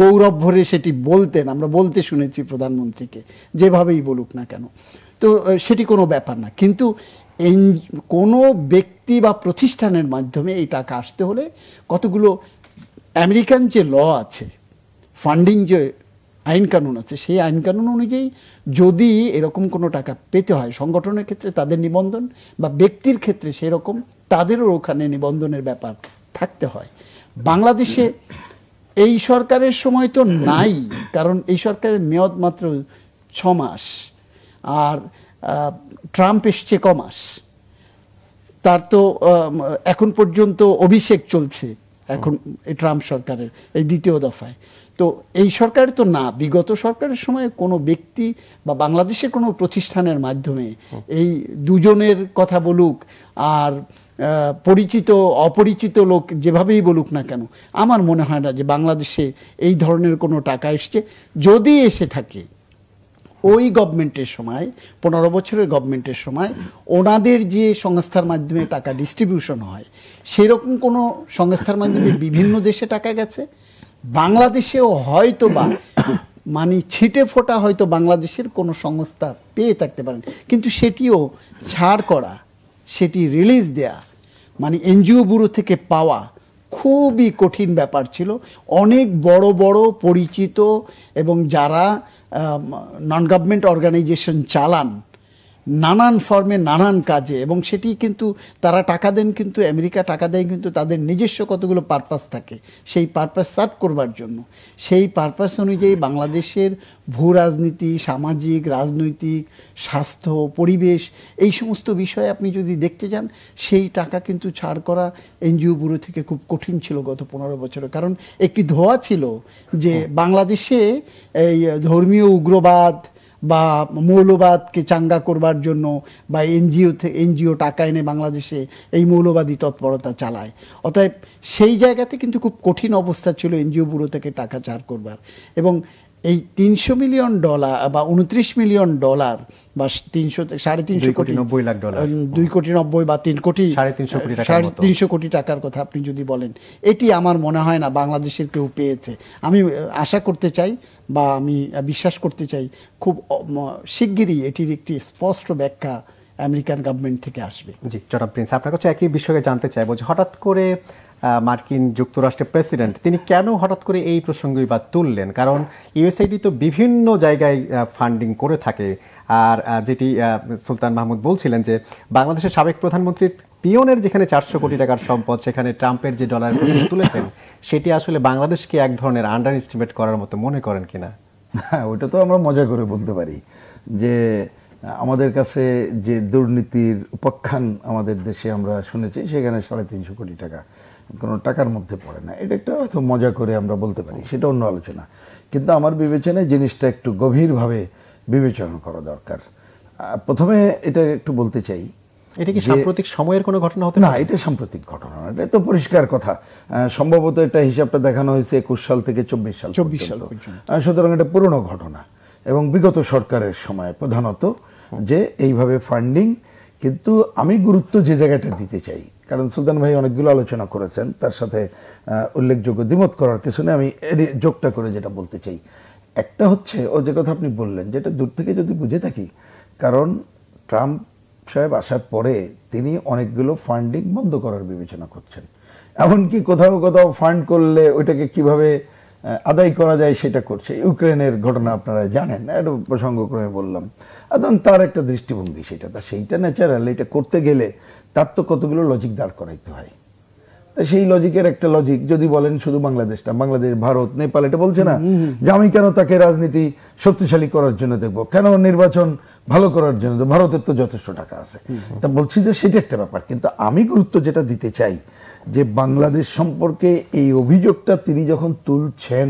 গৌরব ভরে সেটি বলতেন, আমরা বলতে শুনেছি প্রধানমন্ত্রীকে, যেভাবেই বলুক না কেন। তো সেটি কোনো ব্যাপার না। কিন্তু কোনো ব্যক্তি বা প্রতিষ্ঠানের মাধ্যমে এই টাকা আসতে হলে কতগুলো আমেরিকান যে ল আছে, ফান্ডিং যে আইন কানুন আছে, সেই আইন কানুন অনুযায়ী যদি এরকম কোনো টাকা পেতে হয়, সংগঠনের ক্ষেত্রে তাদের নিবন্ধন বা ব্যক্তির ক্ষেত্রে সেরকম তাদেরও ওখানে নিবন্ধনের ব্যাপার থাকতে হয়। বাংলাদেশে এই সরকারের সময় তো নাই, কারণ এই সরকারের মেয়াদ মাত্র 6 মাস, আর ট্রাম্প এসছে ক মাস। তার তো এখন পর্যন্ত অভিষেক চলছে এখন এই ট্রাম্প সরকারের এই দ্বিতীয় দফায়। তো এই সরকার তো না, বিগত সরকারের সময় কোনো ব্যক্তি বা বাংলাদেশের কোনো প্রতিষ্ঠানের মাধ্যমে এই দুজনের কথা বলুক আর পরিচিত অপরিচিত লোক যেভাবেই বলুক না কেন, আমার মনে হয় না যে বাংলাদেশে এই ধরনের কোনো টাকা এসছে। যদি এসে থাকে ওই গভর্নমেন্টের সময়, 15 বছরের গভর্নমেন্টের সময় ওনাদের যে সংস্থার মাধ্যমে টাকা ডিস্ট্রিবিউশন হয়, সেরকম কোনো সংস্থার মাধ্যমে বিভিন্ন দেশে টাকা গেছে। বাংলাদেশেও হয়তো বা মানে ছিটে ফোটা হয়তো বাংলাদেশের কোনো সংস্থা পেয়ে থাকতে পারেন, কিন্তু সেটিও ছাড় করা, সেটি রিলিজ দেয়া, মানে এনজিও ব্যুরো থেকে পাওয়া খুবই কঠিন ব্যাপার ছিল। অনেক বড় বড় পরিচিত এবং যারা নন গভর্নমেন্ট অর্গানাইজেশন চালান নানান ফর্মে নানান কাজে, এবং সেটি কিন্তু তারা টাকা দেন, কিন্তু আমেরিকা টাকা দেয় কিন্তু তাদের নিজস্ব কতগুলো পারপাস থাকে, সেই পারপাস সার্ভ করবার জন্য। সেই পারপাস অনুযায়ী বাংলাদেশের ভূ রাজনীতি, সামাজিক, রাজনৈতিক, স্বাস্থ্য, পরিবেশ, এই সমস্ত বিষয়ে আপনি যদি দেখতে যান, সেই টাকা কিন্তু ছাড় করা এনজিও ব্যুরো থেকে খুব কঠিন ছিল গত 15 বছরে। কারণ একটি ধোঁয়া ছিল যে বাংলাদেশে এই ধর্মীয় উগ্রবাদ বা মৌলবাদকে চাঙ্গা করবার জন্য বা এনজিও টাকা এনে বাংলাদেশে এই মৌলবাদী তৎপরতা চালায়। অতএব সেই জায়গাতে কিন্তু খুব কঠিন অবস্থা ছিল এনজিও ব্যুরো থেকে টাকা চার করবার। এবং এই $300 মিলিয়ন বা $29 মিলিয়ন বা 300-350 কোটি, 90 লাখ ডলার, 2 কোটি 90 বা 3 কোটি 350 কোটি টাকার কথা আপনি যদি বলেন, এটি আমার মনে হয় না বাংলাদেশের কেউ পেয়েছে। আমি আশা করতে চাই বা আমি বিশ্বাস করতে চাই খুব শিগগিরই এটির একটি স্পষ্ট ব্যাখ্যা আমেরিকান গভর্নমেন্ট থেকে আসবে। জি জনাব প্রিন্স, আপনার কাছে একই বিষয়ে জানতে চাইবো যে হঠাৎ করে মার্কিন যুক্তরাষ্ট্রের প্রেসিডেন্ট তিনি কেন হঠাৎ করে এই প্রসঙ্গই বা তুললেন? কারণ ইউএসআইডি তো বিভিন্ন জায়গায় ফান্ডিং করে থাকে, আর যেটি সুলতান মাহমুদ বলছিলেন যে বাংলাদেশের সাবেক প্রধানমন্ত্রীর পিয়নের যেখানে 400 কোটি টাকার সম্পদ, সেখানে ট্রাম্পের যে ডলারের প্রসঙ্গ তুলেছেন, সেটি আসলে বাংলাদেশকে এক ধরনের আন্ডার এস্টিমেট করার মতো মনে করেন কিনা? হ্যাঁ, ওইটা তো আমরা মজা করে বলতে পারি যে আমাদের কাছে যে দুর্নীতির উপাখ্যান আমাদের দেশে আমরা শুনেছি, সেখানে 350 কোটি টাকা কোনো টাকার মধ্যে পড়ে না। এটা একটা হয়তো মজা করে আমরা বলতে পারি, সেটা অন্য আলোচনা। কিন্তু আমার বিবেচনায় জিনিসটা একটু গভীরভাবে বিবেচনা করা দরকার। প্রথমে এটা একটু বলতে চাই, এটা কি সাম্প্রতিক সময়ের কোনো ঘটনা হতে না? এটা সাম্প্রতিক ঘটনা, এটা তো পরিষ্কার কথা। সম্ভবত এটা হিসাবটা দেখানো হয়েছে 21 সাল থেকে 24 সাল পর্যন্ত। সুতরাং এটা পুরনো ঘটনা এবং বিগত সরকারের সময় প্রধানত যে এইভাবে ফান্ডিং। কিন্তু আমি গুরুত্ব যে জায়গাটা দিতে চাই, কারণ সুলতান ভাই অনেকগুলো আলোচনা করেছেন, তার সাথে উল্লেখযোগ্য দ্বিমত করার কিছু নেই। আমি যোগটা করে যেটা বলতে চাই, একটা হচ্ছে ও যে কথা আপনি বললেন, যেটা দূর থেকে যদি বুঝে থাকি, কারণ ট্রাম্প সাহেব আসার পরে তিনি অনেকগুলো ফান্ডিং বন্ধ করার বিবেচনা করছেন। এমনকি কোথাও কোথাও ফান্ড করলে ওইটাকে কিভাবে আদায় করা যায় সেটা করছে। ইউক্রেনের ঘটনা আপনারা জানেন, এটা প্রসঙ্গক্রমে বললাম। এবং তার একটা দৃষ্টিভঙ্গি সেইটা ন্যাচারাল। এটা করতে গেলে তার তো কতগুলো লজিক দাঁড় করাইতে হয়। সেই লজিকের একটা লজিক যদি বলেন শুধু বাংলাদেশ না, বাংলাদেশ, ভারত, নেপাল এটা বলছে না যে আমি কেন তাকে রাজনীতি শক্তিশালী করার জন্য দেখবো, কেন নির্বাচন ভালো করার জন্য, ভারতের তো যথেষ্ট টাকা আছে। তা বলছি যে সেটা একটা ব্যাপার, কিন্তু আমি গুরুত্ব যেটা দিতে চাই যে বাংলাদেশ সম্পর্কে এই অভিযোগটা তিনি যখন তুলছেন,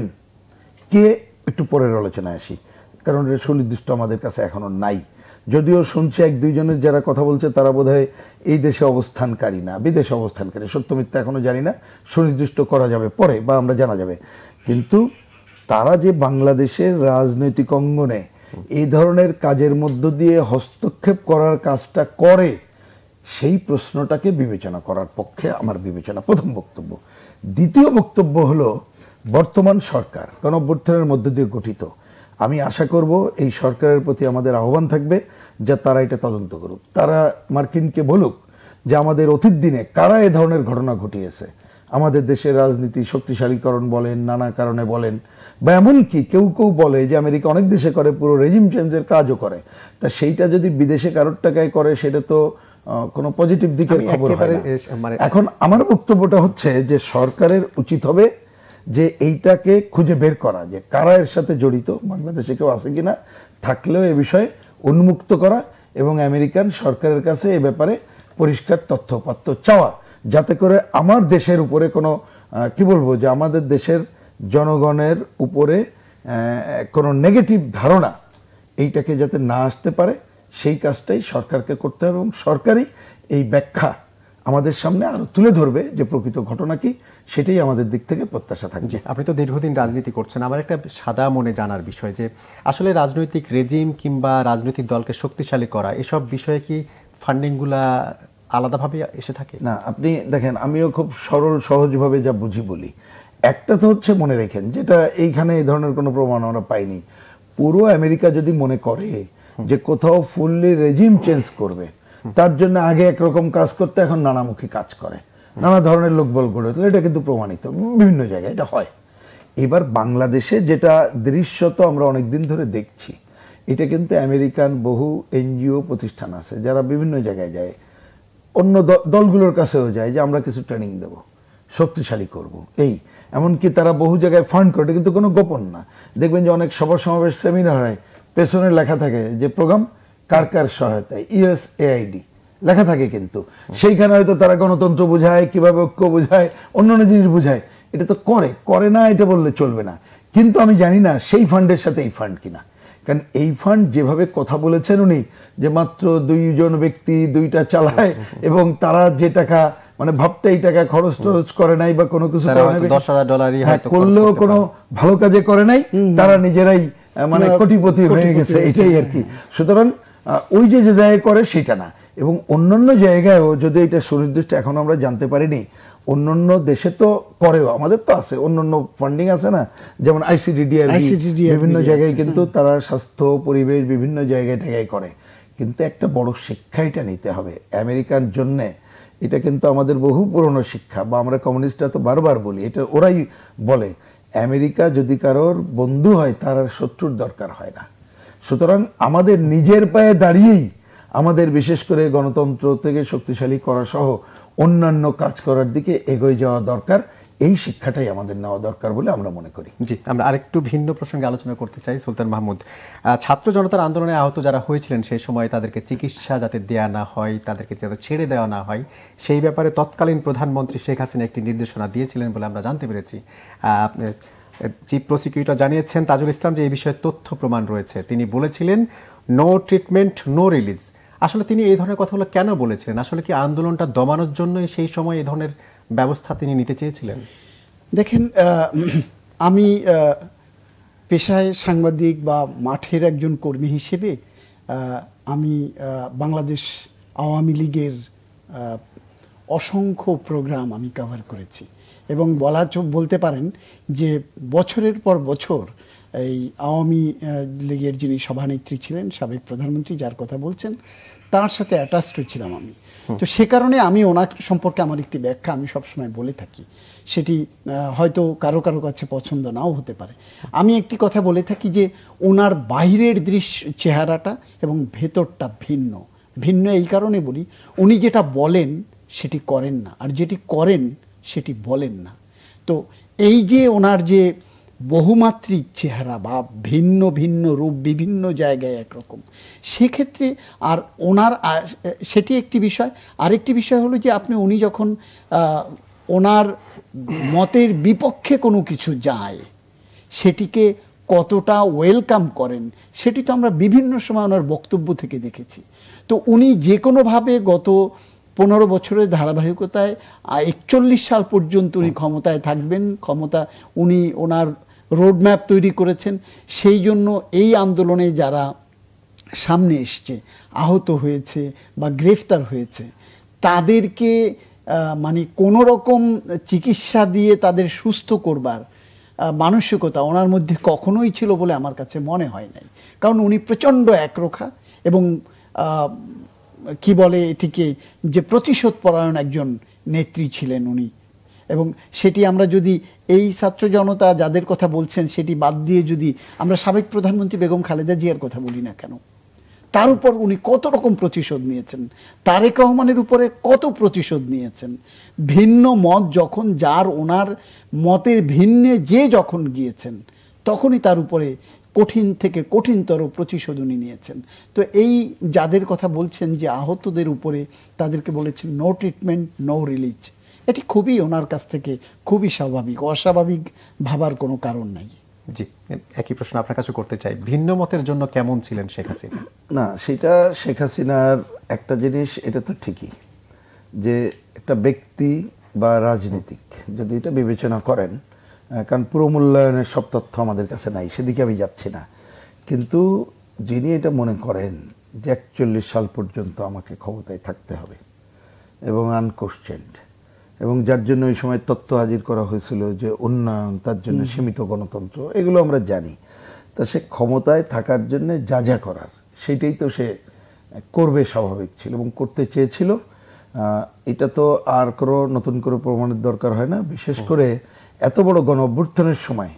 কে, একটু পরের আলোচনায় আসি, কারণ এটা সুনির্দিষ্ট আমাদের কাছে এখনো নাই। যদিও শুনছি এক দুইজনের যারা কথা বলছে তারা বোধহয় এই দেশে অবস্থানকারী না, বিদেশে অবস্থানকারী, সত্য মিথ্যা এখনো জানি না, সুনির্দিষ্ট করা যাবে পরে বা আমরা জানা যাবে। কিন্তু তারা যে বাংলাদেশের রাজনৈতিক অঙ্গনে এই ধরনের কাজের মধ্য দিয়ে হস্তক্ষেপ করার কাজটা করে, সেই প্রশ্নটাকে বিবেচনা করার পক্ষে আমার বিবেচনা, প্রথম বক্তব্য। দ্বিতীয় বক্তব্য হলো বর্তমান সরকার গণঅভ্যুত্থানের মধ্য দিয়ে গঠিত, আমি আশা করব এই সরকারের প্রতি আমাদের আহ্বান থাকবে যে তারা এটা তদন্ত করুক, তারা মার্কিনকে বলুক যে আমাদের অতীত দিনে কারা এ ধরনের ঘটনা ঘটিয়েছে, আমাদের দেশের রাজনীতি শক্তিশালীকরণ বলেন, নানা কারণে বলেন, বা এমনকি কেউ কেউ বলে যে আমেরিকা অনেক দেশে করে, পুরো রেজিম চেঞ্জের কাজও করে। তা সেইটা যদি বিদেশে কারোর টাকায় করে সেটা তো কোনো পজিটিভ দিকের খবর হয় না। এখন আমার বক্তব্যটা হচ্ছে যে সরকারের উচিত হবে যে এইটাকে খুঁজে বের করা যে কারা এর সাথে জড়িত, বাংলাদেশে কেউ আছে কিনা, থাকলেও এ বিষয়ে উন্মুক্ত করা এবং আমেরিকান সরকারের কাছে এ ব্যাপারে পরিষ্কার তথ্যপত্র চাওয়া, যাতে করে আমার দেশের উপরে কোনো কি বলবো যে আমাদের দেশের জনগণের উপরে কোনো নেগেটিভ ধারণা এইটাকে যাতে না আসতে পারে, সেই কাজটাই সরকারকে করতে হবে এবং সরকারই এই ব্যাখ্যা আমাদের সামনে আরো তুলে ধরবে যে প্রকৃত ঘটনা কি, সেটাই আমাদের দিক থেকে প্রত্যাশা থাকবে। আপনি তো দীর্ঘদিন রাজনীতি করছেন, আমার একটা সাদা মনে জানার বিষয় যে আসলে রাজনৈতিক রেজিম কিংবা রাজনৈতিক দলকে শক্তিশালী করা এসব বিষয়ে কি ফান্ডিংগুলা আলাদাভাবে এসে থাকে? না, আপনি দেখেন, আমিও খুব সরল সহজভাবে যা বুঝি বলি। একটা তো হচ্ছে মনে রেখেন, যেটা এইখানে এই ধরনের কোনো প্রমাণ আমরা পাইনি, পুরো আমেরিকা যদি মনে করে যে কোথাও ফুললি রেজিম চেঞ্জ করবে, তার জন্য আগে একরকম কাজ করতে এখন নানামুখী কাজ করে, নানা ধরনের লোকবল গড়ে তোলে, এটা কিন্তু প্রমাণিত বিভিন্ন জায়গায় এটা হয়। এবার বাংলাদেশে যেটা দৃশ্যত আমরা অনেকদিন ধরে দেখছি, এটা কিন্তু আমেরিকান বহু এনজিও প্রতিষ্ঠান আছে যারা বিভিন্ন জায়গায় যায়, অন্য দলগুলোর কাছেও যায় যে আমরা কিছু ট্রেনিং দেব, শক্তিশালী করব, এই এমনকি তারা বহু জায়গায় ফান্ড করে, কিন্তু কোনো গোপন না। দেখবেন যে অনেক সভা সমাবেশ সেমিনার হয়, পেছনে লেখা থাকে যে প্রোগ্রাম কার কার সহায়তায়, ইউএসএআইডি লেখা থাকে, কিন্তু সেইখানে হয়তো তারা গণতন্ত্র বোঝায়, কিভাবে ঐক্য বোঝায়, অন্যান্য জিনিস বোঝায়, এটা তো করে না এটা বললে চলবে না। কিন্তু আমি জানি না সেই ফান্ডের সাথে এই ফান্ড কিনা, কারণ এই ফান্ড যেভাবে কথা বলেছেন উনি যে মাত্র 2 জন ব্যক্তি 2টা চালায় এবং তারা যে টাকা মানে ভাবটা এই টাকা খরচ করে নাই বা কোনো কিছু $10,000 করলেও কোনো ভালো কাজে করে নাই, তারা নিজেরাই মানে কোটিপতি হয়ে গেছে, এটাই আর কি। সুতরাং ওই যে জায়গায় করে সেটা না, এবং অন্যান্য জায়গায়ও যদি এটা সুনির্দিষ্ট এখন আমরা জানতে পারিনি, অন্যান্য দেশে তো করেও, আমাদের তো আছে অন্যান্য ফান্ডিং আছে না, যেমন আইসিডিডিআর বিভিন্ন জায়গায় কিন্তু তারা স্বাস্থ্য পরিবেশ বিভিন্ন জায়গায় করে। কিন্তু একটা বড় শিক্ষা এটা নিতে হবে আমেরিকার জন্য, এটা কিন্তু আমাদের বহু পুরনো শিক্ষা, বা আমরা কমিউনিস্টরা তো বারবার বলি, এটা ওরাই বলে আমেরিকা যদি কারোর বন্ধু হয় তার আর শত্রুর দরকার হয় না। সুতরাং আমাদের নিজের পায়ে দাঁড়িয়েই আমাদের বিশেষ করে গণতন্ত্র থেকে শক্তিশালী করা সহ অন্যান্য কাজ করার দিকে এগিয়ে যাওয়া দরকার, এই শিক্ষাটাই আমাদের নেওয়া দরকার বলে আমরা মনে করি। জি, আমরা আরেকটু ভিন্ন প্রসঙ্গে আলোচনা করতে চাই। সুলতান মাহমুদ, ছাত্র জনতার আন্দোলনে আহত যারা হয়েছিলেন সেই সময় তাদেরকে চিকিৎসা যাতে দেয়া না হয়, তাদেরকে যাতে ছেড়ে দেওয়া না হয়, সেই ব্যাপারে তৎকালীন প্রধানমন্ত্রী শেখ হাসিনা একটি নির্দেশনা দিয়েছিলেন বলে আমরা জানতে পেরেছি। চিফ প্রসিকিউটর জানিয়েছেন তাজুল ইসলাম যে এই বিষয়ে তথ্য প্রমাণ রয়েছে। তিনি বলেছিলেন নো ট্রিটমেন্ট নো রিলিজ। আসলে তিনি এই ধরনের কথাগুলো কেন বলেছিলেন? আসলে কি আন্দোলনটা দমানোর জন্যই সেই সময় এই ধরনের ব্যবস্থা তিনি নিতে চেয়েছিলেন? দেখেন, আমি পেশায় সাংবাদিক বা মাঠের একজন কর্মী হিসেবে আমি বাংলাদেশ আওয়ামী লীগের অসংখ্য প্রোগ্রাম আমি কভার করেছি এবং বলতে পারেন যে বছরের পর বছর এই আওয়ামী লীগের যিনি সভানেত্রী ছিলেন, সাবেক প্রধানমন্ত্রী যার কথা বলছেন, তার সাথে অ্যাটাচড ছিলাম আমি। তো সে কারণে আমি ওনার সম্পর্কে আমার একটি ব্যাখ্যা আমি সবসময় বলে থাকি, সেটি হয়তো কারো কারো কাছে পছন্দ নাও হতে পারে। আমি একটি কথা বলে থাকি যে ওনার বাইরের চেহারাটা এবং ভেতরটা ভিন্ন। ভিন্ন এই কারণে বলি, উনি যেটা বলেন সেটি করেন না, আর যেটি করেন সেটি বলেন না। তো এই যে ওনার যে বহুমাত্রিক চেহারা বা ভিন্ন ভিন্ন রূপ, বিভিন্ন জায়গায় একরকম, সেক্ষেত্রে আর ওনার সেটি একটি বিষয়। আরেকটি বিষয় হলো যে উনি যখন ওনার মতের বিপক্ষে কোনো কিছু যায় সেটিকে কতটা ওয়েলকাম করেন সেটি তো আমরা বিভিন্ন সময় ওনার বক্তব্য থেকে দেখেছি। তো উনি যে কোনোভাবে গত 15 বছরের ধারাবাহিকতায় 41 সাল পর্যন্ত উনি ক্ষমতায় থাকবেন, উনি ওনার রোডম্যাপ তৈরি করেছেন। সেই জন্য এই আন্দোলনে যারা সামনে এসছে, আহত হয়েছে বা গ্রেফতার হয়েছে, তাদেরকে মানে কোনো রকম চিকিৎসা দিয়ে তাদের সুস্থ করবার মানসিকতা ওনার মধ্যে কখনোই ছিল বলে আমার কাছে মনে হয় নাই। কারণ উনি প্রচণ্ড একরোখা এবং কি বলে এটিকে, যে প্রতিশোধ পরায়ণ একজন নেত্রী ছিলেন উনি। এবং সেটি আমরা যদি এই ছাত্র জনতা যাদের কথা বলছেন সেটি বাদ দিয়ে যদি আমরা সাবেক প্রধানমন্ত্রী বেগম খালেদা জিয়ার কথা বলি না কেন, তার উপর উনি কত রকম প্রতিশোধ নিয়েছেন, তারেক রহমানের উপরে কত প্রতিশোধ নিয়েছেন। ভিন্ন মত যখন যার, ওনার মতের ভিন্নে যে যখন গিয়েছেন তখনই তার উপরে কঠিন থেকে কঠিনতর প্রতিশোধ উনি নিয়েছেন। তো এই যাদের কথা বলছেন যে আহতদের উপরে তাদেরকে বলেছেন নো ট্রিটমেন্ট নো রিলিজ, এটি খুবই ওনার কাছ থেকে খুবই স্বাভাবিক, অস্বাভাবিক ভাবার কোনো কারণ নাই। জি, একই প্রশ্ন আপনার কাছে করতে চাই, ভিন্ন মতের জন্য কেমন ছিলেন শেখ হাসিনা? না, সেটা শেখ হাসিনার একটা জিনিস, এটা তো ঠিকই যে একটা ব্যক্তি বা রাজনীতিক যদি এটা বিবেচনা করেন, কারণ পুরো মূল্যায়নের সব তথ্য আমাদের কাছে নাই, সেদিকে আমি যাচ্ছি না, কিন্তু যিনি এটা মনে করেন যে 41 সাল পর্যন্ত আমাকে ক্ষমতায় থাকতে হবে এবং আনকোশ্চেন্ড, এবং যার জন্য ওই সময় তথ্য হাজির করা হয়েছিল যে উন্নয়ন, তার জন্য সীমিত গণতন্ত্র, এগুলো আমরা জানি। তা সে ক্ষমতায় থাকার জন্য যা যা করার সেটাই তো সে করবে স্বাভাবিক ছিল এবং করতে চেয়েছিল। এটা তো আর কোনো নতুন করে প্রমাণের দরকার হয় না। বিশেষ করে এত বড় গণ অভ্যুত্থানের সময়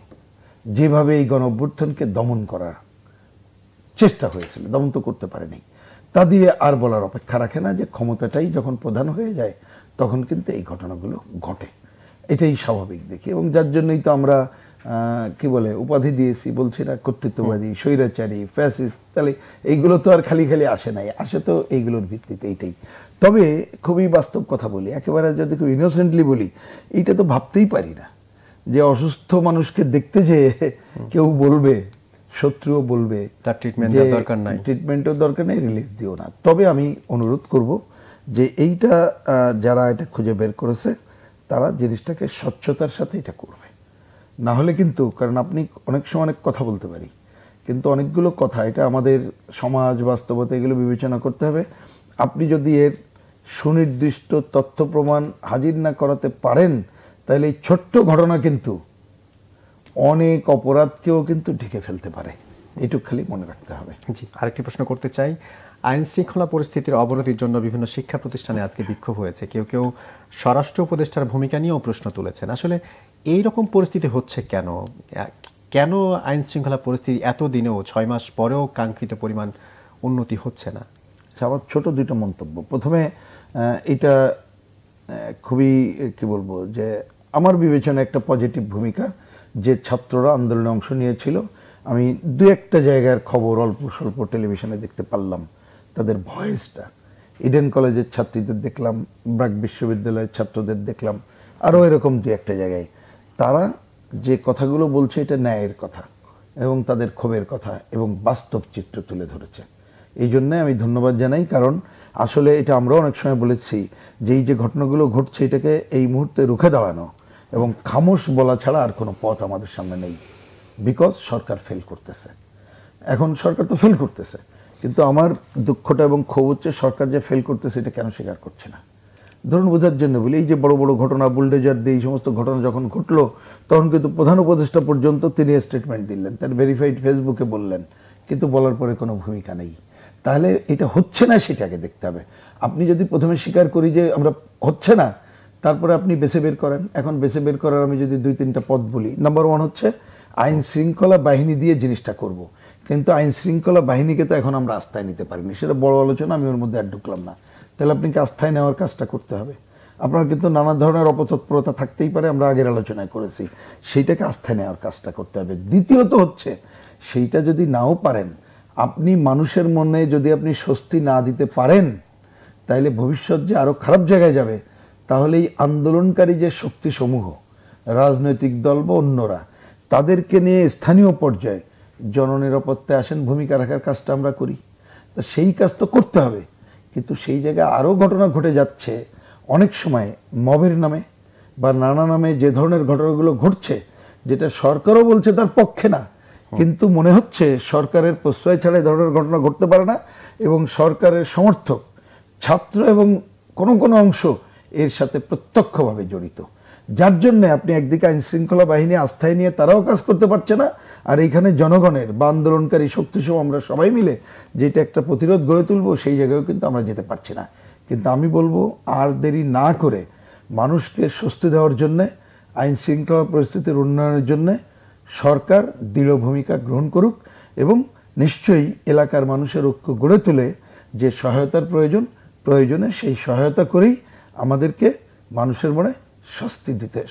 যেভাবে এই গণ অভ্যুত্থানকে দমন করার চেষ্টা হয়েছিল, দমন তো করতে পারেনি, তা দিয়ে আর বলার অপেক্ষা রাখে না যে ক্ষমতাটাই যখন প্রধান হয়ে যায় তখন কিন্তু এই ঘটনাগুলো ঘটে, এটাই স্বাভাবিক দেখি। এবং যার জন্যই তো আমরা কি বলে উপাধি দিয়েছি, বলছি না কর্তৃত্ববাদী, স্বৈরাচারী, ফ্যাসিস্ট। তাহলে এইগুলো তো আর খালি খালি আসে নাই, আসে তো এইগুলোর ভিত্তিতে। এইটাই তবে খুবই বাস্তব কথা বলি, একেবারে যদি খুব ইনোসেন্টলি বলি, এইটা তো ভাবতেই পারি না যে অসুস্থ মানুষকে দেখতে যে কেউ বলবে, শত্রুও বলবে তার ট্রিটমেন্টের দরকার নাই, ট্রিটমেন্টের দরকার নেই, রিলিজ দিও না। তবে আমি অনুরোধ করব যে এইটা যারা এটা খুঁজে বের করেছে তারা জিনিসটাকে স্বচ্ছতার সাথে এটা করবে, না হলে কিন্তু, কারণ আপনি অনেক সময় অনেক কথা বলতে পারি, কিন্তু অনেকগুলো কথা, এটা আমাদের সমাজ বাস্তবতা, এগুলো বিবেচনা করতে হবে। আপনি যদি এর সুনির্দিষ্ট তথ্য প্রমাণ হাজির না করাতে পারেন তাহলে এই ছোট্ট ঘটনা কিন্তু অনেক অপরাধকেও কিন্তু ঢেকে ফেলতে পারে, এইটুকু খালি মনে রাখতে হবে। জি, আরেকটি প্রশ্ন করতে চাই, আইন শৃঙ্খলা পরিস্থিতির অবনতির জন্য বিভিন্ন শিক্ষা প্রতিষ্ঠানে আজকে বিক্ষোভ হয়েছে, কেউ কেউ স্বরাষ্ট্র উপদেষ্টার ভূমিকা নিয়েও প্রশ্ন তুলেছেন। আসলে এই রকম পরিস্থিতি হচ্ছে কেন? কেন আইন শৃঙ্খলা পরিস্থিতি এতদিনেও 6 মাস পরেও কাঙ্ক্ষিত পরিমাণ উন্নতি হচ্ছে না? আমার ছোট দুটো মন্তব্য। প্রথমে এটা খুবই কি বলবো, যে আমার বিবেচনা একটা পজিটিভ ভূমিকা যে ছাত্ররা আন্দোলনে অংশ নিয়েছিল। আমি দু একটা জায়গার খবর অল্প স্বল্প টেলিভিশনে দেখতে পারলাম, তাদের ভয়েসটা। ইডেন কলেজের ছাত্রীদের দেখলাম, ব্র্যাক বিশ্ববিদ্যালয়ের ছাত্রদের দেখলাম, আরও এরকম দু একটা জায়গায় তারা যে কথাগুলো বলছে এটা ন্যায়ের কথা এবং তাদের ক্ষোভের কথা এবং বাস্তব চিত্র তুলে ধরেছে। এই জন্যে আমি ধন্যবাদ জানাই, কারণ আসলে এটা আমরাও অনেক সময় বলেছি যে এই যে ঘটনাগুলো ঘটছে এটাকে এই মুহূর্তে রুখে দাঁড়ানো এবং খামোশ বলা ছাড়া আর কোনো পথ আমাদের সামনে নেই। বিকজ সরকার ফেল করতেছে, এখন সরকার তো ফেল করতেছে, কিন্তু আমার দুঃখটা এবং ক্ষোভ হচ্ছে সরকার যে ফেল করতেছে এটা কেন স্বীকার করছে না। ধরুন বোঝার জন্য বলি, এই যে বড় বড় ঘটনা, বুলডোজার দিয়ে এই সমস্ত ঘটনা যখন ঘটলো তখন কিন্তু প্রধান উপদেষ্টা পর্যন্ত তিনি স্টেটমেন্ট দিলেন, তার ভেরিফাইড ফেসবুকে বললেন, কিন্তু বলার পরে কোনো ভূমিকা নেই। তাহলে এটা হচ্ছে না সেটাকে দেখতে হবে। আপনি যদি প্রথমে স্বীকার করি যে আমরা হচ্ছে না, তারপরে আপনি বেছে বের করেন। এখন বেছে বের করার আমি যদি 2-3টা পথ বলি, নাম্বার 1 হচ্ছে আইন শৃঙ্খলা বাহিনী দিয়ে জিনিসটা করব, কিন্তু আইন শৃঙ্খলা বাহিনীকে তো এখন আমরা আস্থায় নিতে পারিনি, সেটা বড় আলোচনা, আমি ওর মধ্যে আর ঢুকলাম না। তাহলে আপনাকে আস্থায় নেওয়ার কাজটা করতে হবে। আপনার কিন্তু নানা ধরনের অপতৎপরতা থাকতেই পারে, আমরা আগের আলোচনায় করেছি, সেইটাকে আস্থায় নেওয়ার কাজটা করতে হবে। দ্বিতীয়ত হচ্ছে সেইটা যদি নাও পারেন, আপনি মানুষের মনে যদি আপনি স্বস্তি না দিতে পারেন, তাইলে ভবিষ্যৎ যে আরো খারাপ জায়গায় যাবে। তাহলে এই আন্দোলনকারী যে শক্তিসমূহ, রাজনৈতিক দল বা অন্যরা, তাদেরকে নিয়ে স্থানীয় পর্যায়ে জননিরাপত্তায় আসেন ভূমিকা রাখার কাজটা আমরা করি। তা সেই কাজ তো করতে হবে, কিন্তু সেই জায়গায় আরও ঘটনা ঘটে যাচ্ছে অনেক সময় মবের নামে বা নানা নামে যে ধরনের ঘটনাগুলো ঘটছে, যেটা সরকারও বলছে তার পক্ষে না, কিন্তু মনে হচ্ছে সরকারের প্রশ্রয় ছাড়া এই ধরনের ঘটনা ঘটতে পারে না, এবং সরকারের সমর্থক ছাত্র এবং কোনো কোনো অংশ এর সাথে প্রত্যক্ষভাবে জড়িত, যার জন্য আপনি একদিকে আইন শৃঙ্খলা বাহিনী আস্থায় নিয়ে তারাও কাজ করতে পারছে না, আর এইখানে জনগণের বা আন্দোলনকারী শক্তিসহ আমরা সবাই মিলে যেটা একটা প্রতিরোধ গড়ে তুলবো, সেই জায়গায়ও কিন্তু আমরা যেতে পারছি না। কিন্তু আমি বলবো আর দেরি না করে মানুষকে স্বস্তি দেওয়ার জন্যে, আইন শৃঙ্খলা পরিস্থিতির উন্নয়নের জন্যে সরকার দৃঢ় ভূমিকা গ্রহণ করুক, এবং নিশ্চয়ই এলাকার মানুষের ঐক্য গড়ে তুলে যে সহায়তার প্রয়োজনে সেই সহায়তা করেই আমাদেরকে মানুষের মনে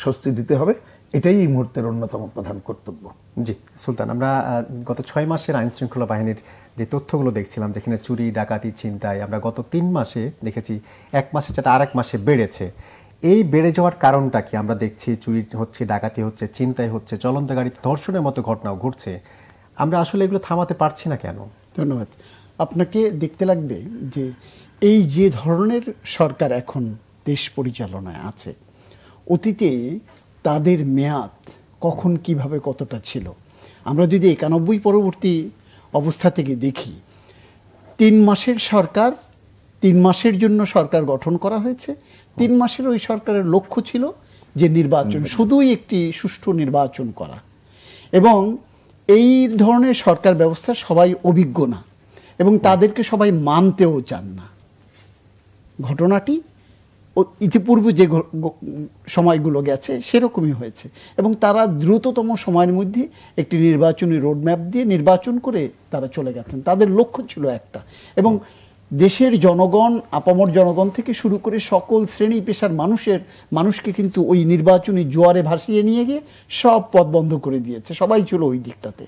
স্বস্তি দিতে হবে। এটাই এই মুহূর্তের অন্যতম প্রধান কর্তব্য। জি সুলতান, আমরা গত 6 মাসের আইন শৃঙ্খলা বাহিনীর যে তথ্যগুলো দেখছিলাম, যেখানে চুরি, ডাকাতি, ছিনতাই আমরা গত 3 মাসে দেখেছি, 1 মাসে যেটা আরেক মাসে বেড়েছে। এই বেড়ে যাওয়ার কারণটা কি? আমরা দেখছি চুরি হচ্ছে, ডাকাতি হচ্ছে, ছিনতাই হচ্ছে, চলন্ত গাড়ি ধর্ষণের মতো ঘটনাও ঘটছে। আমরা আসলে এগুলো থামাতে পারছি না কেন? ধন্যবাদ। আপনাকে দেখতে লাগবে যে এই যে ধরনের সরকার এখন দেশ পরিচালনায় আছে, অতীতে তাদের মেয়াদ কখন কিভাবে কতটা ছিল। আমরা যদি 91 পরবর্তী অবস্থা থেকে দেখি, 3 মাসের সরকার, 3 মাসের জন্য সরকার গঠন করা হয়েছে। 3 মাসের ওই সরকারের লক্ষ্য ছিল যে নির্বাচন, শুধুই একটি সুষ্ঠু নির্বাচন করা। এবং এই ধরনের সরকার ব্যবস্থা সবাই অভিজ্ঞ না, এবং তাদেরকে সবাই মানতেও চান না। ঘটনাটি ইতিপূর্বে যে সময়গুলো গেছে সেরকমই হয়েছে, এবং তারা দ্রুততম সময়ের মধ্যে একটি নির্বাচনী রোডম্যাপ দিয়ে নির্বাচন করে তারা চলে গেছেন। তাদের লক্ষ্য ছিল একটা, এবং দেশের জনগণ, আপামর জনগণ থেকে শুরু করে সকল শ্রেণী পেশার মানুষকে কিন্তু ওই নির্বাচনী জোয়ারে ভাসিয়ে নিয়ে গিয়ে সব পথ বন্ধ করে দিয়েছে। সবাই ছিল ওই দিকটাতে,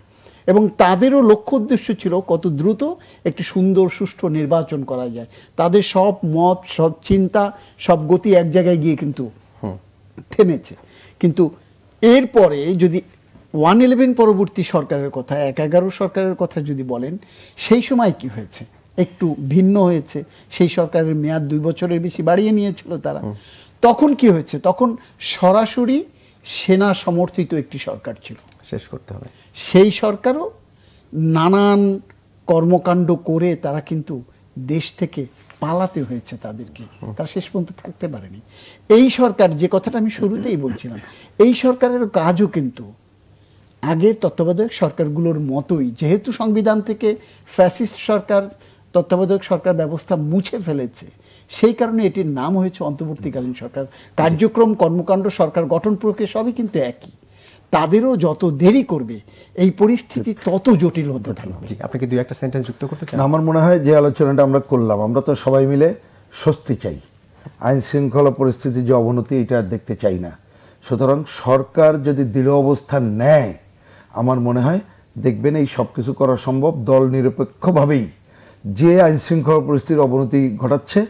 এবং তাদেরও লক্ষ্য উদ্দেশ্য ছিল কত দ্রুত একটি সুন্দর সুষ্ঠু নির্বাচন করা যায়। তাদের সব মত, সব চিন্তা, সব গতি এক জায়গায় গিয়ে কিন্তু থেমেছে। কিন্তু এরপরে যদি 111 পরবর্তী সরকারের কথা, 111 সরকারের কথা যদি বলেন, সেই সময় কি হয়েছে? একটু ভিন্ন হয়েছে। সেই সরকারের মেয়াদ 2 বছরের বেশি বাড়িয়ে নিয়েছিল তারা। তখন কি হয়েছে? তখন সরাসরি সেনা সমর্থিত একটি সরকার ছিল। শেষ করতে হবে। সেই সরকারও নানান কর্মকাণ্ড করে তারা কিন্তু দেশ থেকে পালাতে হয়েছে তাদেরকে, তারা শেষ পর্যন্ত থাকতে পারেনি। এই সরকার, যে কথাটা আমি শুরুতেই বলছিলাম, এই সরকারের কাজও কিন্তু আগের তত্ত্বাবধায়ক সরকারগুলোর মতোই, যেহেতু সংবিধান থেকে ফ্যাসিস্ট সরকার, তত্ত্বাবধায়ক সরকার ব্যবস্থা মুছে ফেলেছে, সেই কারণে এটির নাম হয়েছে অন্তর্বর্তীকালীন সরকার। কার্যক্রম, কর্মকাণ্ড, সরকার গঠন প্রক্রিয়া সবই কিন্তু একই। তাদেরও যত দেরি করবে এই পরিস্থিতি তত জটিল হতে থাকবে। জি, আপনি কি 2-1 সেন্টেন্স যুক্ত করতে চান? আমার মনে হয় যে আলোচনাটা আমরা করলাম, আমরা তো সবাই মিলে স্বস্তি চাই। আইন শৃঙ্খলা পরিস্থিতির যে অবনতি, এটা আর দেখতে চাই না। সুতরাং সরকার যদি দৃঢ় অবস্থান নেয়, আমার মনে হয় দেখবেন এই সব কিছু করা সম্ভব। দল নিরপেক্ষভাবেই যে আইন শৃঙ্খলা পরিস্থিতির অবনতি ঘটাচ্ছে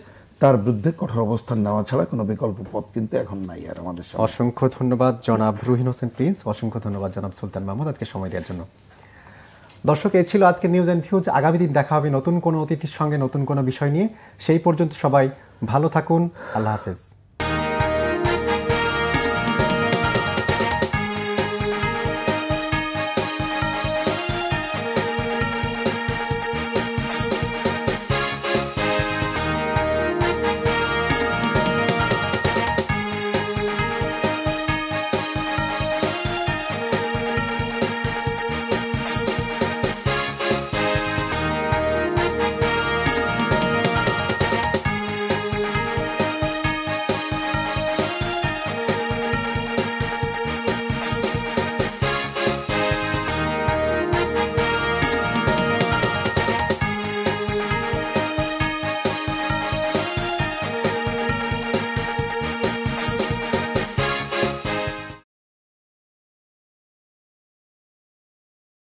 তার বিরুদ্ধে কঠোর অবস্থান নেওয়া ছাড়া কোনো বিকল্প পথ কিন্তু এখন নাই আর আমাদের সামনে। অসংখ্য ধন্যবাদ জনাব রুহিন হোসেন প্রিন্স, অসংখ্য ধন্যবাদ জনাব সুলতান মাহমুদ আজকে সময় দেওয়ার জন্য। দর্শক, এই ছিল আজকে নিউজ অ্যান্ড ভিউজ। আগামী দিন দেখা হবে নতুন কোনো অতিথির সঙ্গে, নতুন কোনো বিষয় নিয়ে। সেই পর্যন্ত সবাই ভালো থাকুন। আল্লাহ হাফেজ।